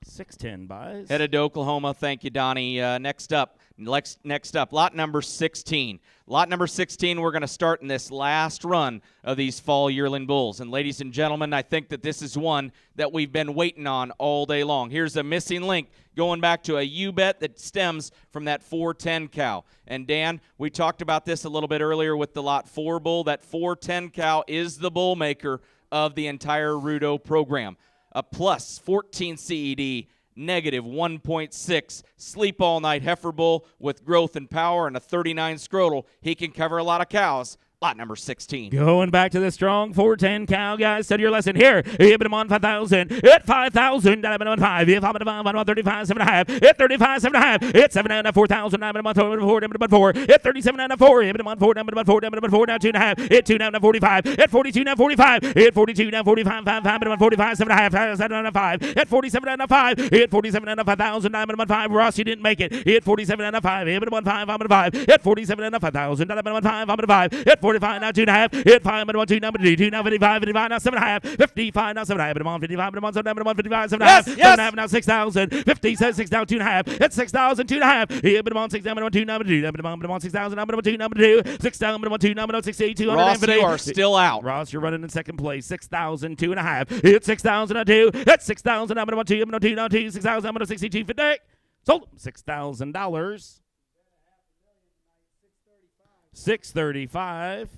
610 buys. Headed to Oklahoma. Thank you, Donnie. Next up, lot number 16. Lot number 16, we're going to start in this last run of these fall yearling bulls. And ladies and gentlemen, I think that this is one that we've been waiting on all day long. Here's a missing link going back to a U-bet that stems from that 410 cow. And Dan, we talked about this a little bit earlier with the lot 4 bull. That 410 cow is the bull maker of the entire Rudow program. A plus 14 CED, negative 1.6, sleep all night heifer bull with growth and power and a 39 scrotal. He can cover a lot of cows. Lot number 16. Going back to the strong 410 cow, guys. Study your lesson here. Hit him on 5,000. At 5,000. I'm on 5. If I'm on 35, 7.5. At 35, 7.5. At 7.5, 4,000. I'm on 4. I'm on 4. At 37, 4. Hit him on 4. I'm on 4. I'm on 4. Now 2.5. At 2 now 45. At 42 now 45. At 42 now 45. 5. I'm on 45. 7.5. 7 5. At 47 now 5. At 47 now 5,000. I'm on 5. Ross, you didn't make it. At 47 now 5. Hit him on 5. I'm on 5. At 47 now 5,000. I'm on 5. I'm on 5. At 45 now 2.5. Hit 5. I'm on 2. Number 2. 2 now 55. 55 now 7.5. 55 now 7.5. I'm on 55. I'm on 7. I'm on 55. 7.5. Yes, 7.5 now 6,000. 50 says 6 now 2.5. At 6,000. 2.5. Hit I'm on 6. I'm on 2. Number 2. I'm on 6,000. I'm on 2. Number 2. 6,000. I'm on 2. Number 68. 200. Ross, you are still out. Ross, you're running in second place. 6,000. 2.5. Hit 6,000. On 2. At 6,000. I'm on 2. I'm on 2. Now 2. 6,000. I'm on 62. 50. Sold $6,000. 635.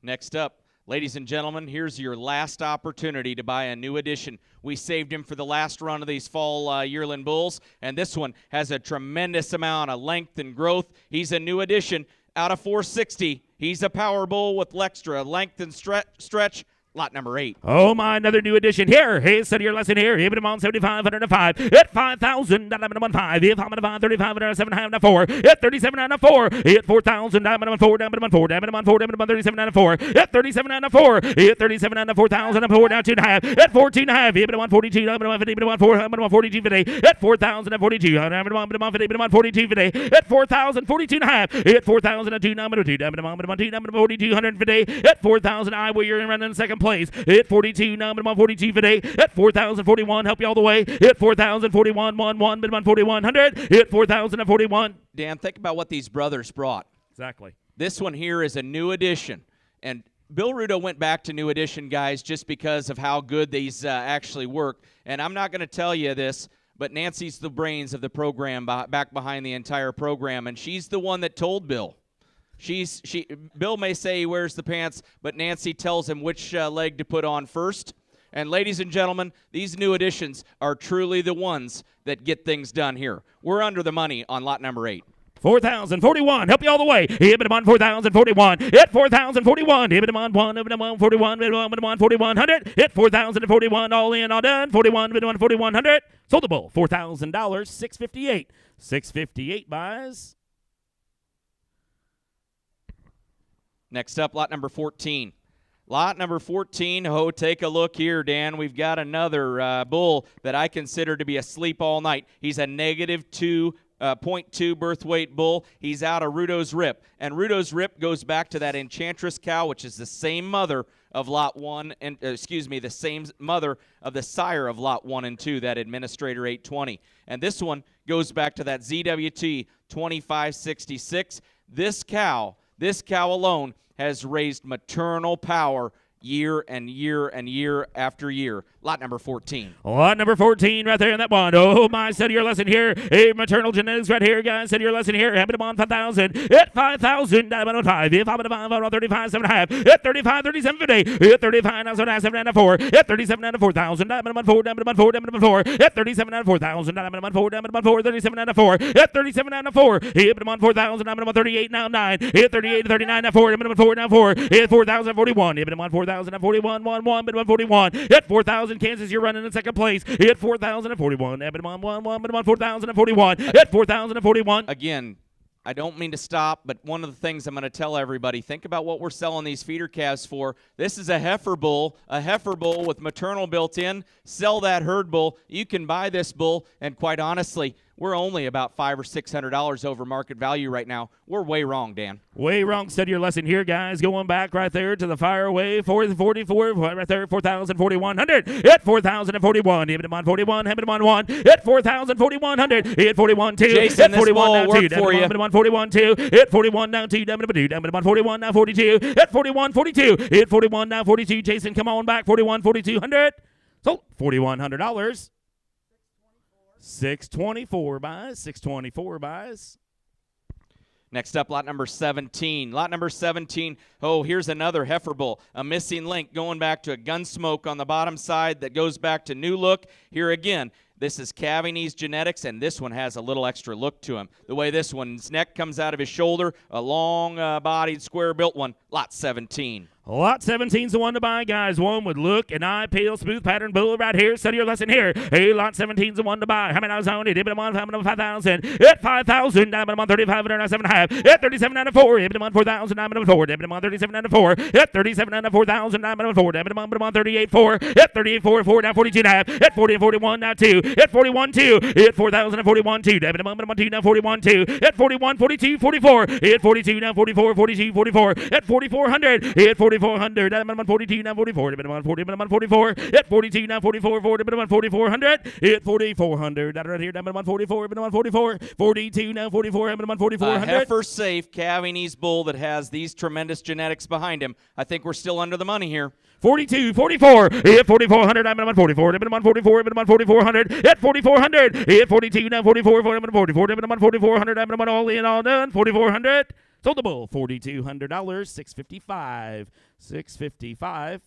Next up, ladies and gentlemen, here's your last opportunity to buy a new edition. We saved him for the last run of these fall yearling bulls, and this one has a tremendous amount of length and growth. He's a new edition. Out of 460, He's a power bull with extra length and stretch. Lot number 8. Oh, my, another new addition here. Hey, study your lesson here. Hit him on 7,505. Hit 5,000. Diamond on 5. Hit 3,507.5. Hit 37.94. Hit 4,000. Diamond on 4. Diamond on 4. Diamond on 4. Diamond on 37.94. Hit 37.94. Hit 37.94,004. Down 2.5. Hit 14.5. Hit on 42. Diamond on 50. Diamond on 4. Diamond on 42 for day. Hit 4,042. Diamond on 50. Diamond on 42 for day. Hit 4,042.5. Hit 4,002. Diamond on 2. Diamond on 2. Diamond on 4,200 for day. Hit 4,000. I where you're running in second place. Hit 42, now I'm on 42 for day. Hit 4,041, help you all the way. Hit 4,041, 1, bid on 4,100. Hit 4,041. Dan, think about what these brothers brought. Exactly. This one here is a new addition. And Bill Rudow went back to new addition, guys, just because of how good these actually work. And I'm not going to tell you this, but Nancy's the brains of the program, back behind the entire program. And she's the one that told Bill. Bill may say he wears the pants, but Nancy tells him which leg to put on first. And ladies and gentlemen, these new additions are truly the ones that get things done here. We're under the money on lot number 8. 4,041. Help you all the way. Hit him on 4,041. Hit 4,041. Hit him on 1. Hit him on 41. Hit him on 4,100. Hit 4,041. All in, all done. 41. Hit him on 4,100. Sold the bull. $4,000. 658. 658 buys. Next up, lot number 14. Lot number 14, oh, take a look here, Dan. We've got another bull that I consider to be asleep all night. He's a negative 0.2 birth weight bull. He's out of Rudow's Rip. And Rudow's Rip goes back to that Enchantress cow, which is the same mother of lot 1, and the same mother of the sire of lot 1 and 2, that Administrator 820. And this one goes back to that ZWT 2566. This cow alone has raised maternal power year and year and year after year. Lot number 14. Lot number 14 right there in that one. Oh, my, study your lesson here. Hey, maternal genetics right here, guys. Study your lesson here. Happen on 5,000. Hit 5,000. Diamond on 5. Hit 5 on 35, 7.5. Hit 35, 37, 50. Hit 35, 7 4. Hit 37 out of 4,000. Diamond on 4. Diamond on 4. Diamond on 4. Hit 37 out of 4,000. Diamond on 4. Diamond on 4. 37 out of 4. Hit 37 out of 4. Hit on 4,000. Diamond on 38, now 9. Hit 38, 39 out 4. Diamond on 4, now 4. Hit 4,041. Hit on 4,041, 1, 1, 41. Hit 4,000. Kansas, you're running in second place. Hit 4,041. Hit on 1, 1, 4,041. Hit 4,041. Again, I don't mean to stop, but one of the things I'm going to tell everybody, think about what we're selling these feeder calves for. This is a heifer bull with maternal built in. Sell that herd bull. You can buy this bull, and quite honestly, we're only about $500 or $600 over market value right now. We're way wrong, Dan. Way wrong. Study your lesson here, guys. Going back right there to the fire away. 444, right there, 4,041. Hit 4,041. Hit him on 41. Hit him on 1. Hit 4,041. Hit 41, 2. Jason, hit 41 this now, ball 2. worked for you. Hit 41, 2. Hit 41 now, 2. Diamond 2. Diamond on 41 now, 42. Hit 41, 42. Hit 41 now, 42. Jason, come on back. 41, 4,200. So $4,100. 624 buys. 624 buys. Next up, lot number 17. Lot number 17, oh, here's another heifer bull. A missing link going back to a Gunsmoke on the bottom side that goes back to New Look. Here again, this is Cavigny's genetics, and this one has a little extra look to him. The way this one's neck comes out of his shoulder, a long-bodied, square-built one, lot 17. Lot 17's the one to buy, guys. One with look and eye, pale, smooth pattern bull right here. Study your lesson here. Hey, lot 17's the one to buy. How many hours on it? Hit him on 5,000. Hit 5,000. Diamond on 35 and 7.5. Hit 37 out of 4. Hit him on 4,000. Diamond on 4. Diamond on 37 out of 4. Hit 37 out of 4,000. Diamond on 4. Diamond on 38 4. Hit 38 4 4. Now 42 and a half. Hit 40 and 41 now 2. Hit 41 2. Hit 4,041 2. Diamond on 2 now 41 2. Hit 41 42 44. Hit 42 now 44 42 44. Hit 4,400. Hit 4,400. Diamond on 42 now 44. Diamond on 40. Diamond on 44. Hit 42 now 44 4. Diamond on 4,400. Hit 4,400. That right here. Diamond on 44. Diamond on 44. 42 now 44. Diamond on 4,400. Heifer safe Cavigny's bull that has these tremendous genetics behind him. I think we're still under the money here. 42, 44, hit 4,400, I'm on 44, I'm on 44, I'm on 4,400, hit 4,400, hit 42, now 44, I'm on 44, I'm on 4,400, I'm on all in, all done, 4,400, sold the bull, $4,200, 655, 655.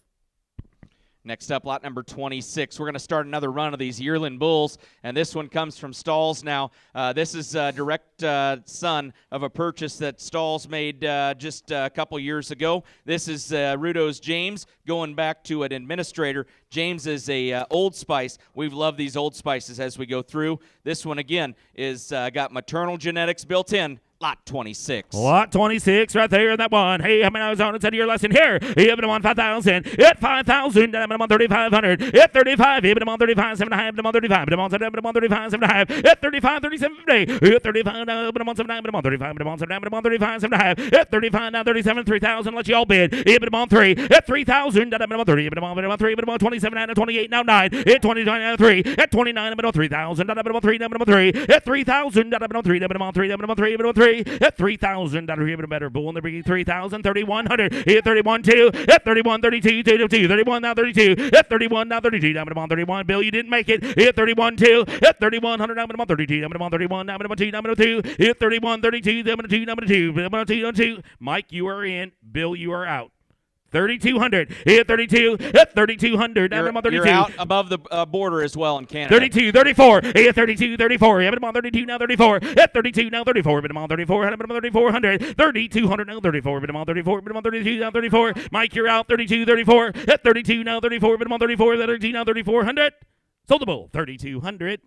Next up, lot number 26. We're going to start another run of these yearling bulls, and this one comes from Stalls now. This is a direct son of a purchase that Stalls made just a couple years ago. This is Rudow's James, going back to an administrator. James is a Old Spice. We've loved these Old Spices as we go through. This one, again, is got maternal genetics built in. Lot 26. Lot 26 right there in that one. Hey, how many hours on inside of your lesson here? Even on 5,000. At 5,000. I'm on 3,500. At 35. Even on 35. 7.5. I'm on 35. I'm on 35. 7.5. At 35. 37. At 35. I'm on 7.5. I'm on 35. I'm on 7.5. I'm on 35. 7.5. At 35. Now 37. 3,000. Let you all bid. Even on 3. At 3,000. I'm on 30. I'm on 3. I'm on 27. And 28. Now 9. At 29. Now 3. At 29. I'm on 3,000. I'm on 3. I'm on 3. At 3,000. I'm on 3. I'm on 3. I'm on 3. I'm on 3. At 3,000, that'll give it a better bull in the beginning. 3,000, 3,100, at 31, 2, at 31, 32, 2, 31, now 32, at 31, now 32, now I'm on 31, Bill, you didn't make it, at 31, 2, at 3,100, now I'm on 32, now I'm on 31, now I'm on 2, now I'm on 2, at 31, 32, now I'm on 2, now I'm on 2, now I'm on 2, now I'm on 2, Mike, you are in, Bill, you are out. 3,200, at 32, at 3,200, now I'm on 32. You're out above the border as well in Canada. 32, 34, at 32, 34, I'm on 32, now 34, at 32, now 34, I'm on 34, I'm on 3,400, 3,200, now 34, I'm on 34, I'm on 32, now 34, Mike, you're out, 32, 34, at 32, now 34, I'm on 34, 32, now 3,400, sold the bull, 3,200.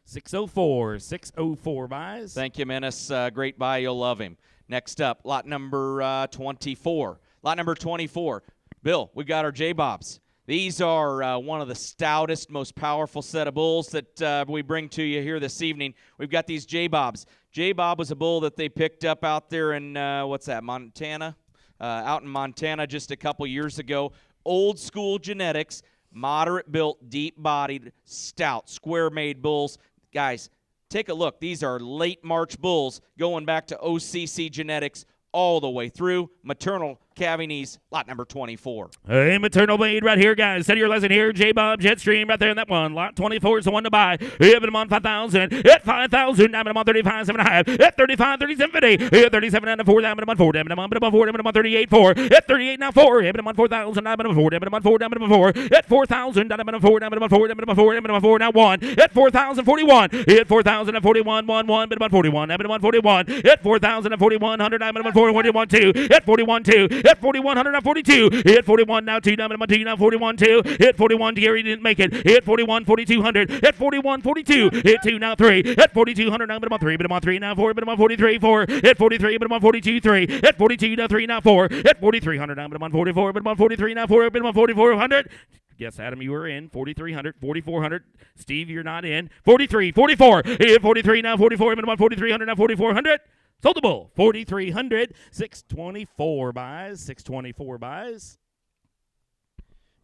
604 buys. Thank you, Menace. Great buy. You'll love him. Next up, lot number 24. Lot number 24. Bill, we've got our J-Bobs. These are one of the stoutest, most powerful set of bulls that we bring to you here this evening. We've got these J-Bobs. J-Bob was a bull that they picked up out there in, Montana? Out in Montana just a couple years ago. Old school genetics, moderate built, deep bodied, stout, square made bulls. Guys, take a look. These are late March bulls going back to OCC genetics all the way through. Maternal Cavities, lot number 24. Hey, maternal made right here, guys. Set your lesson here. J-Bob, Jetstream right there in that one. Lot 24 is the one to buy. Even them on 5,000. At 5,000, I'm on 35, 7.5. At 35, 37, 50. At 37, and 4, I'm on 4. I'm on 4. I'm on 38, 4. At 38, now 4. I'm on 4,000. I'm on 4. I'm on 4. I'm on 4. At 4,000, I'm on 4. I'm on 4. I'm on 4. I'm on 4. Now 1. At 4,000, 41. At 4,000, 41, 1, 1. I'm on 41. I'm on 41. At 4,000, 4100. I'm on 41, 2. At 41, 2. At 4,100, now 42. Hit 41, now 2. Now 2, now 41, 2. Hit 41, Gary didn't make it. Hit 41, 4,200. Hit 41, 42. Hit 2, now 3. Hit 4,200, now I'm on 3. But I'm on 3, now 4. But I'm on 43, 4. Hit 43, but I'm on 42, 3. Hit 42, now 3, now 4. Hit 4,300, now I'm on 44. But I'm on 43, now 4. But I'm on 4,400. Yes, Adam, you were in. 4,300, 4,400. Steve, you're not in. 43, 44. Hit 43, now 44. But I'm on 4,300, now 4,400. Sold the bull, 4,300, 624 buys, 624 buys.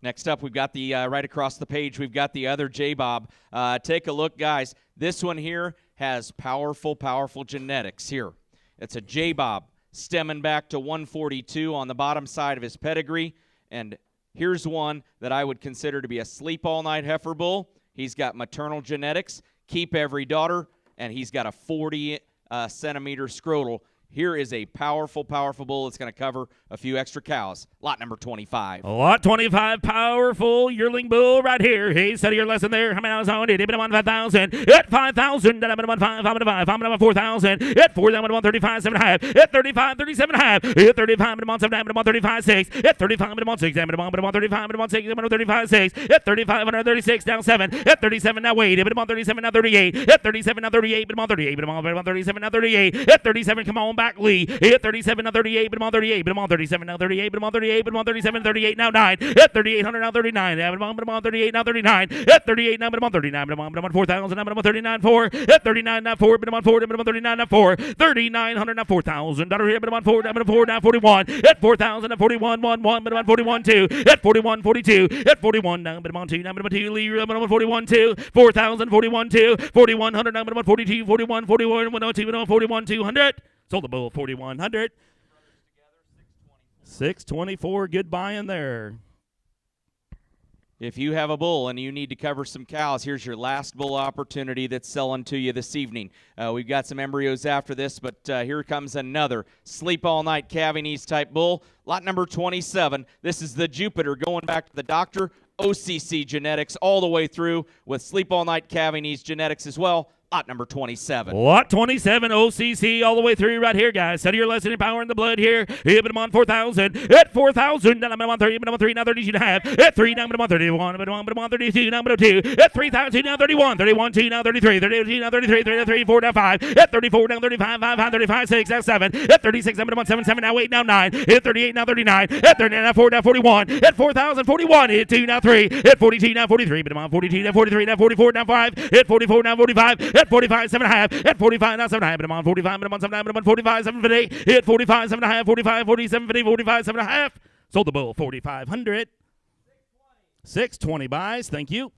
Next up, we've got the, right across the page, we've got the other J-Bob. Take a look, guys. This one here has powerful, powerful genetics here. It's a J-Bob stemming back to 142 on the bottom side of his pedigree. And here's one that I would consider to be a sleep-all-night heifer bull. He's got maternal genetics, keep every daughter, and he's got a 40 centimeter scrotal. Here is a powerful, powerful bull that's going to cover a few extra cows. Lot number 25. Lot 25, powerful yearling bull right here. Hey, study your lesson there. How many hours on it? I'm on 5,000. At 5,000, I'm on 5. I'm on 5. I'm on 4,000. At 4, I'm on 35, 7.5. At 35, 37.5. At 35, I'm on 7. I'm on 35, 6. At 35, I'm on 6. I'm on 35. I'm on 6. I'm on 35, 6. At 35, I'm on 36, down 7. At 37, now wait. I'm on 37, now 38. At 37, now 38. I'm on 38. I'm on 37, now 38. At 37, come on back, Lee. At 37, now 38. I'm on 38. I'm on 37, now 38. I'm on 38. I'm on 37, 38, now 9. At 3,800, now 39. I'm on 38, now 39. At 38, now I'm on 39. I'm on 4,000. I'm on 39, 4. At 39, now 4. I'm on 4. I'm on 39, now 4. 3,900, now 4,000. I'm on 4. I'm on 4, now 41. At 4,000, now 41, 1, 1. I'm on 41, 2. At 41, 42. At 41, now I'm on 2. Now I'm on 2. Lee, I'm on 41, 2. 4,000, 41, 2. 4,100, now I'm on 42, 41, 41, 102, 41, 200. Sold the bull, 4,100. 624, good buy in there. If you have a bull and you need to cover some cows, here's your last bull opportunity that's selling to you this evening. We've got some embryos after this, but here comes another sleep all night calving ease type bull. Lot number 27. This is the Jupiter going back to the doctor. OCC genetics all the way through with sleep all night calving ease genetics as well. Lot number 27. Lot 27, OCC, all the way through right here, guys. Study your lesson in power in the blood here. Hit them on 4,000. At 4,000, now I'm on 30, I'm on 3, now 32 and a half. At 3, now I'm on 31, I'm on 32, now I'm on 2. At 3,000, now 31, 31, 2, now 33, 32, now 33, 33, 4, now 5. At 34, now 35, 5, 35, 6, now 7. At 36, I'm on 7, 7, now 8, now 9. At 38, now 39. At 39, now 4, now 41. At 4,000, 41. At 2, now 3. At 42, now 43, but I'm on 42, now 43, now 44, now 5. At 44, now 45. At 45, 7.5. At 45, now 7.5. But I'm on 45, but I'm on 7.5. But I'm on 45, 7.50. At 45, 7.5. 45, 47, 50, 45, 7.5. Sold the bull, 4,500. 620 buys. Thank you.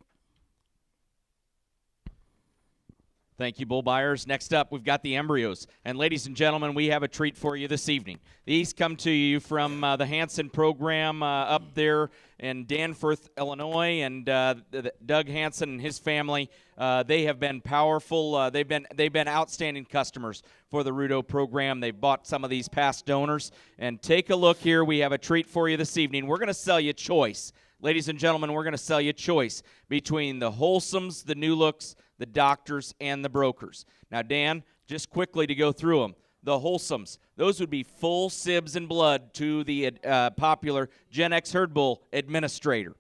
Thank you, bull buyers. Next up, we've got the embryos. And ladies and gentlemen, we have a treat for you this evening. These come to you from the Hansen program up there in Danforth, Illinois. And Doug Hansen and his family, they have been powerful. They've been outstanding customers for the Rudow program. They've bought some of these past donors. And take a look here. We have a treat for you this evening. We're going to sell you choice. Ladies and gentlemen, we're going to sell you choice between the Wholesomes, the New Looks, the Doctors, and the Brokers. Now, Dan, just quickly to go through them. The Wholesomes, those would be full sibs and blood to the popular Gen X Herd Bull Administrator.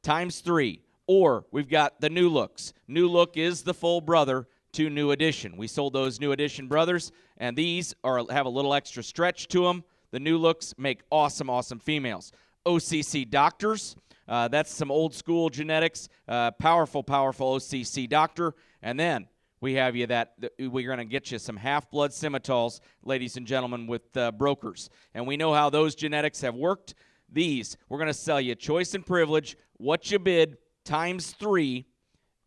Times 3. Or we've got the New Looks. New Look is the full brother to New Edition. We sold those New Edition brothers, and these have a little extra stretch to them. The New Looks make awesome, awesome females. OCC Doctors. That's some old school genetics, powerful OCC doctor. And then we have you we're going to get you some half-blood Simmentals, ladies and gentlemen, with Brokers. And we know how those genetics have worked. These, we're going to sell you choice and privilege. What you bid, times 3.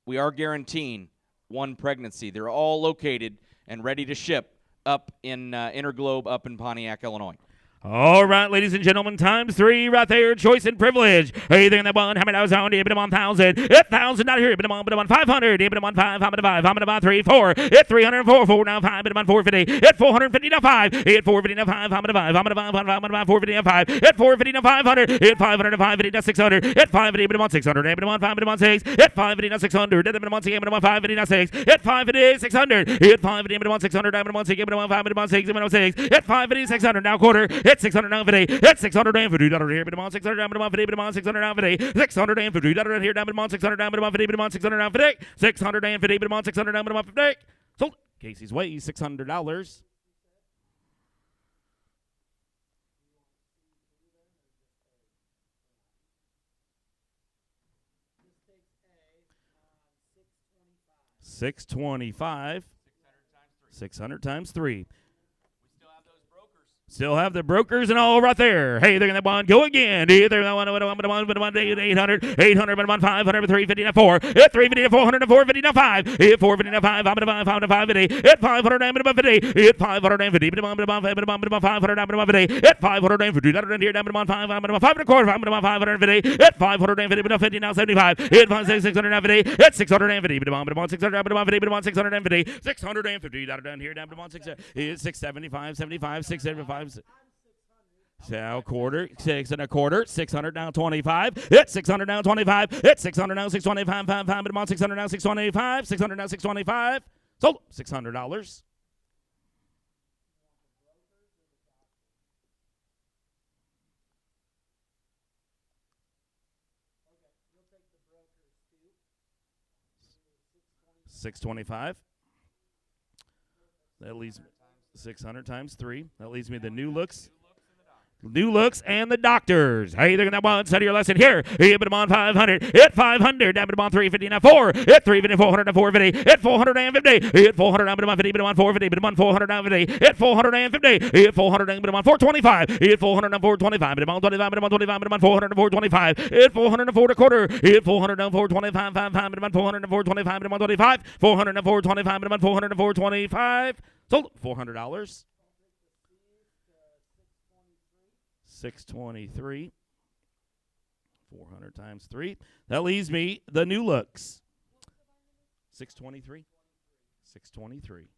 We are guaranteeing 1 pregnancy. They're all located and ready to ship up in Interglobe, up in Pontiac, Illinois. All right, ladies and gentlemen, times 3 right there, choice and privilege. Anything that one, how many dollars on, even on 1,000, 1,000 not here, but I'm on 500, even on 5, I'm on 3, 4, at 304, 4 now 5, but I'm on 450, at 450 now 5, at 450 now 5, I'm on 5, I'm on 5, I'm on 450 now 5, at 450 now 500, at 500 now 550 now 600, at 550, but I'm on 600, but I'm on 5, but I'm on 6, at 550 now 600, at I'm on 6, but I'm on 550 now 6, at 550 600, at 550 but I'm on 600, I'm on 6, but I'm on 5, but I'm on 6, but I'm on 6, at 550 600 now quarter, at 600 now 50, at 650 dollar here, but I'm on 600 down, but I'm on 50, but I'm on 600 down 50, 650 dollar here down, but I'm on 600 down, but I'm on 50, but I'm on 600 down 50, 650, but I'm on 600 down, but I'm on 50. Sold. Casey's Way, $600. $625. 600 times 3. Still have the Brokers and all right there. Hey, they're going to go again. Either 800, 800, but I'm on 500, 350 now 4. At 350 to 400 to 450 now 5. At 450 now 5, I'm at 5, I'm at 550. At 500, I'm at 50. At 550, but I'm at 500, I'm at 50. At 550, down here, down, I'm on 5, I'm at 5 and a quarter, I'm at 550. At 550, but I'm 50 now 75. At 650. At 650, but I'm on 600, but I'm 50, but I'm on 650. 650, down here, down, I'm on 600. It's 675, 75, 675. So quarter, 6 and a quarter, 600 now 25. It's 600 now 25. It's 600 now 625. 5, but I'm on 600 now 625. 600 now 625. Sold $600. $625. That leaves 600 times 3. That leaves me the New Looks. New Looks and the Doctors. Hey, they're going to want study your lesson here. But I'm on 500. At 500. Down, but I'm on 350 now 4. At 350, 400 now 450. At 450. At 400 now, but I'm on 50, but I'm on 450. But I'm on 400 now 50. At 450. At 400 now, but I'm on 425. At 400 now 425. But I'm on 25, but I'm on 25, but I'm on 400 now 425. At 400 now 4 and a quarter. At 400 now 425. 5, but I'm on 400 now 425, but I'm on 25. 400 now 425, but I'm on 400 now 425. Sold $400. 623. 400 times 3. That leaves me the new looks. 623. 623.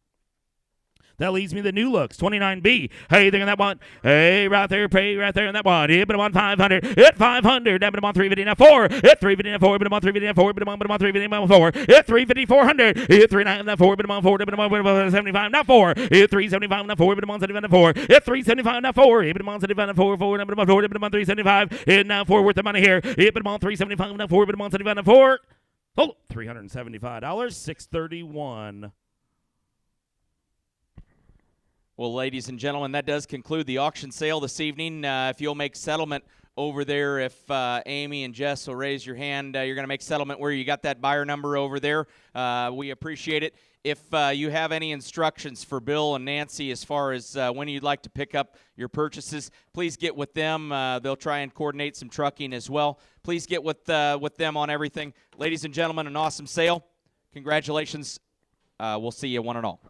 That leaves me the new looks, 29B. Hey, there on that one. Hey, right there, pay right there on that one. Hit on 500. Hit 500. Down on 350 now 4. Hit 350 now 4. But I'm on 350 now 4. But I'm on 350 now 4. Hit 350 400. Hit 39 now 4. But I'm on 4. But I'm on 75 now 4. Hit 375 now 4. But I'm on 75 now 4. Hit 375 now 4. Hit but I'm on 75 now 4. 4. But I'm on 4. But I'm on 375. Hit now 4 worth the money here. Hit but I'm on 375 now 4. But I'm on 75 now 4. Oh, $375. 631. Well, ladies and gentlemen, that does conclude the auction sale this evening. If you'll make settlement over there, if Amy and Jess will raise your hand, you're going to make settlement where you got that buyer number over there. We appreciate it. If you have any instructions for Bill and Nancy as far as when you'd like to pick up your purchases, please get with them. They'll try and coordinate some trucking as well. Please get with them on everything. Ladies and gentlemen, an awesome sale. Congratulations. We'll see you one and all.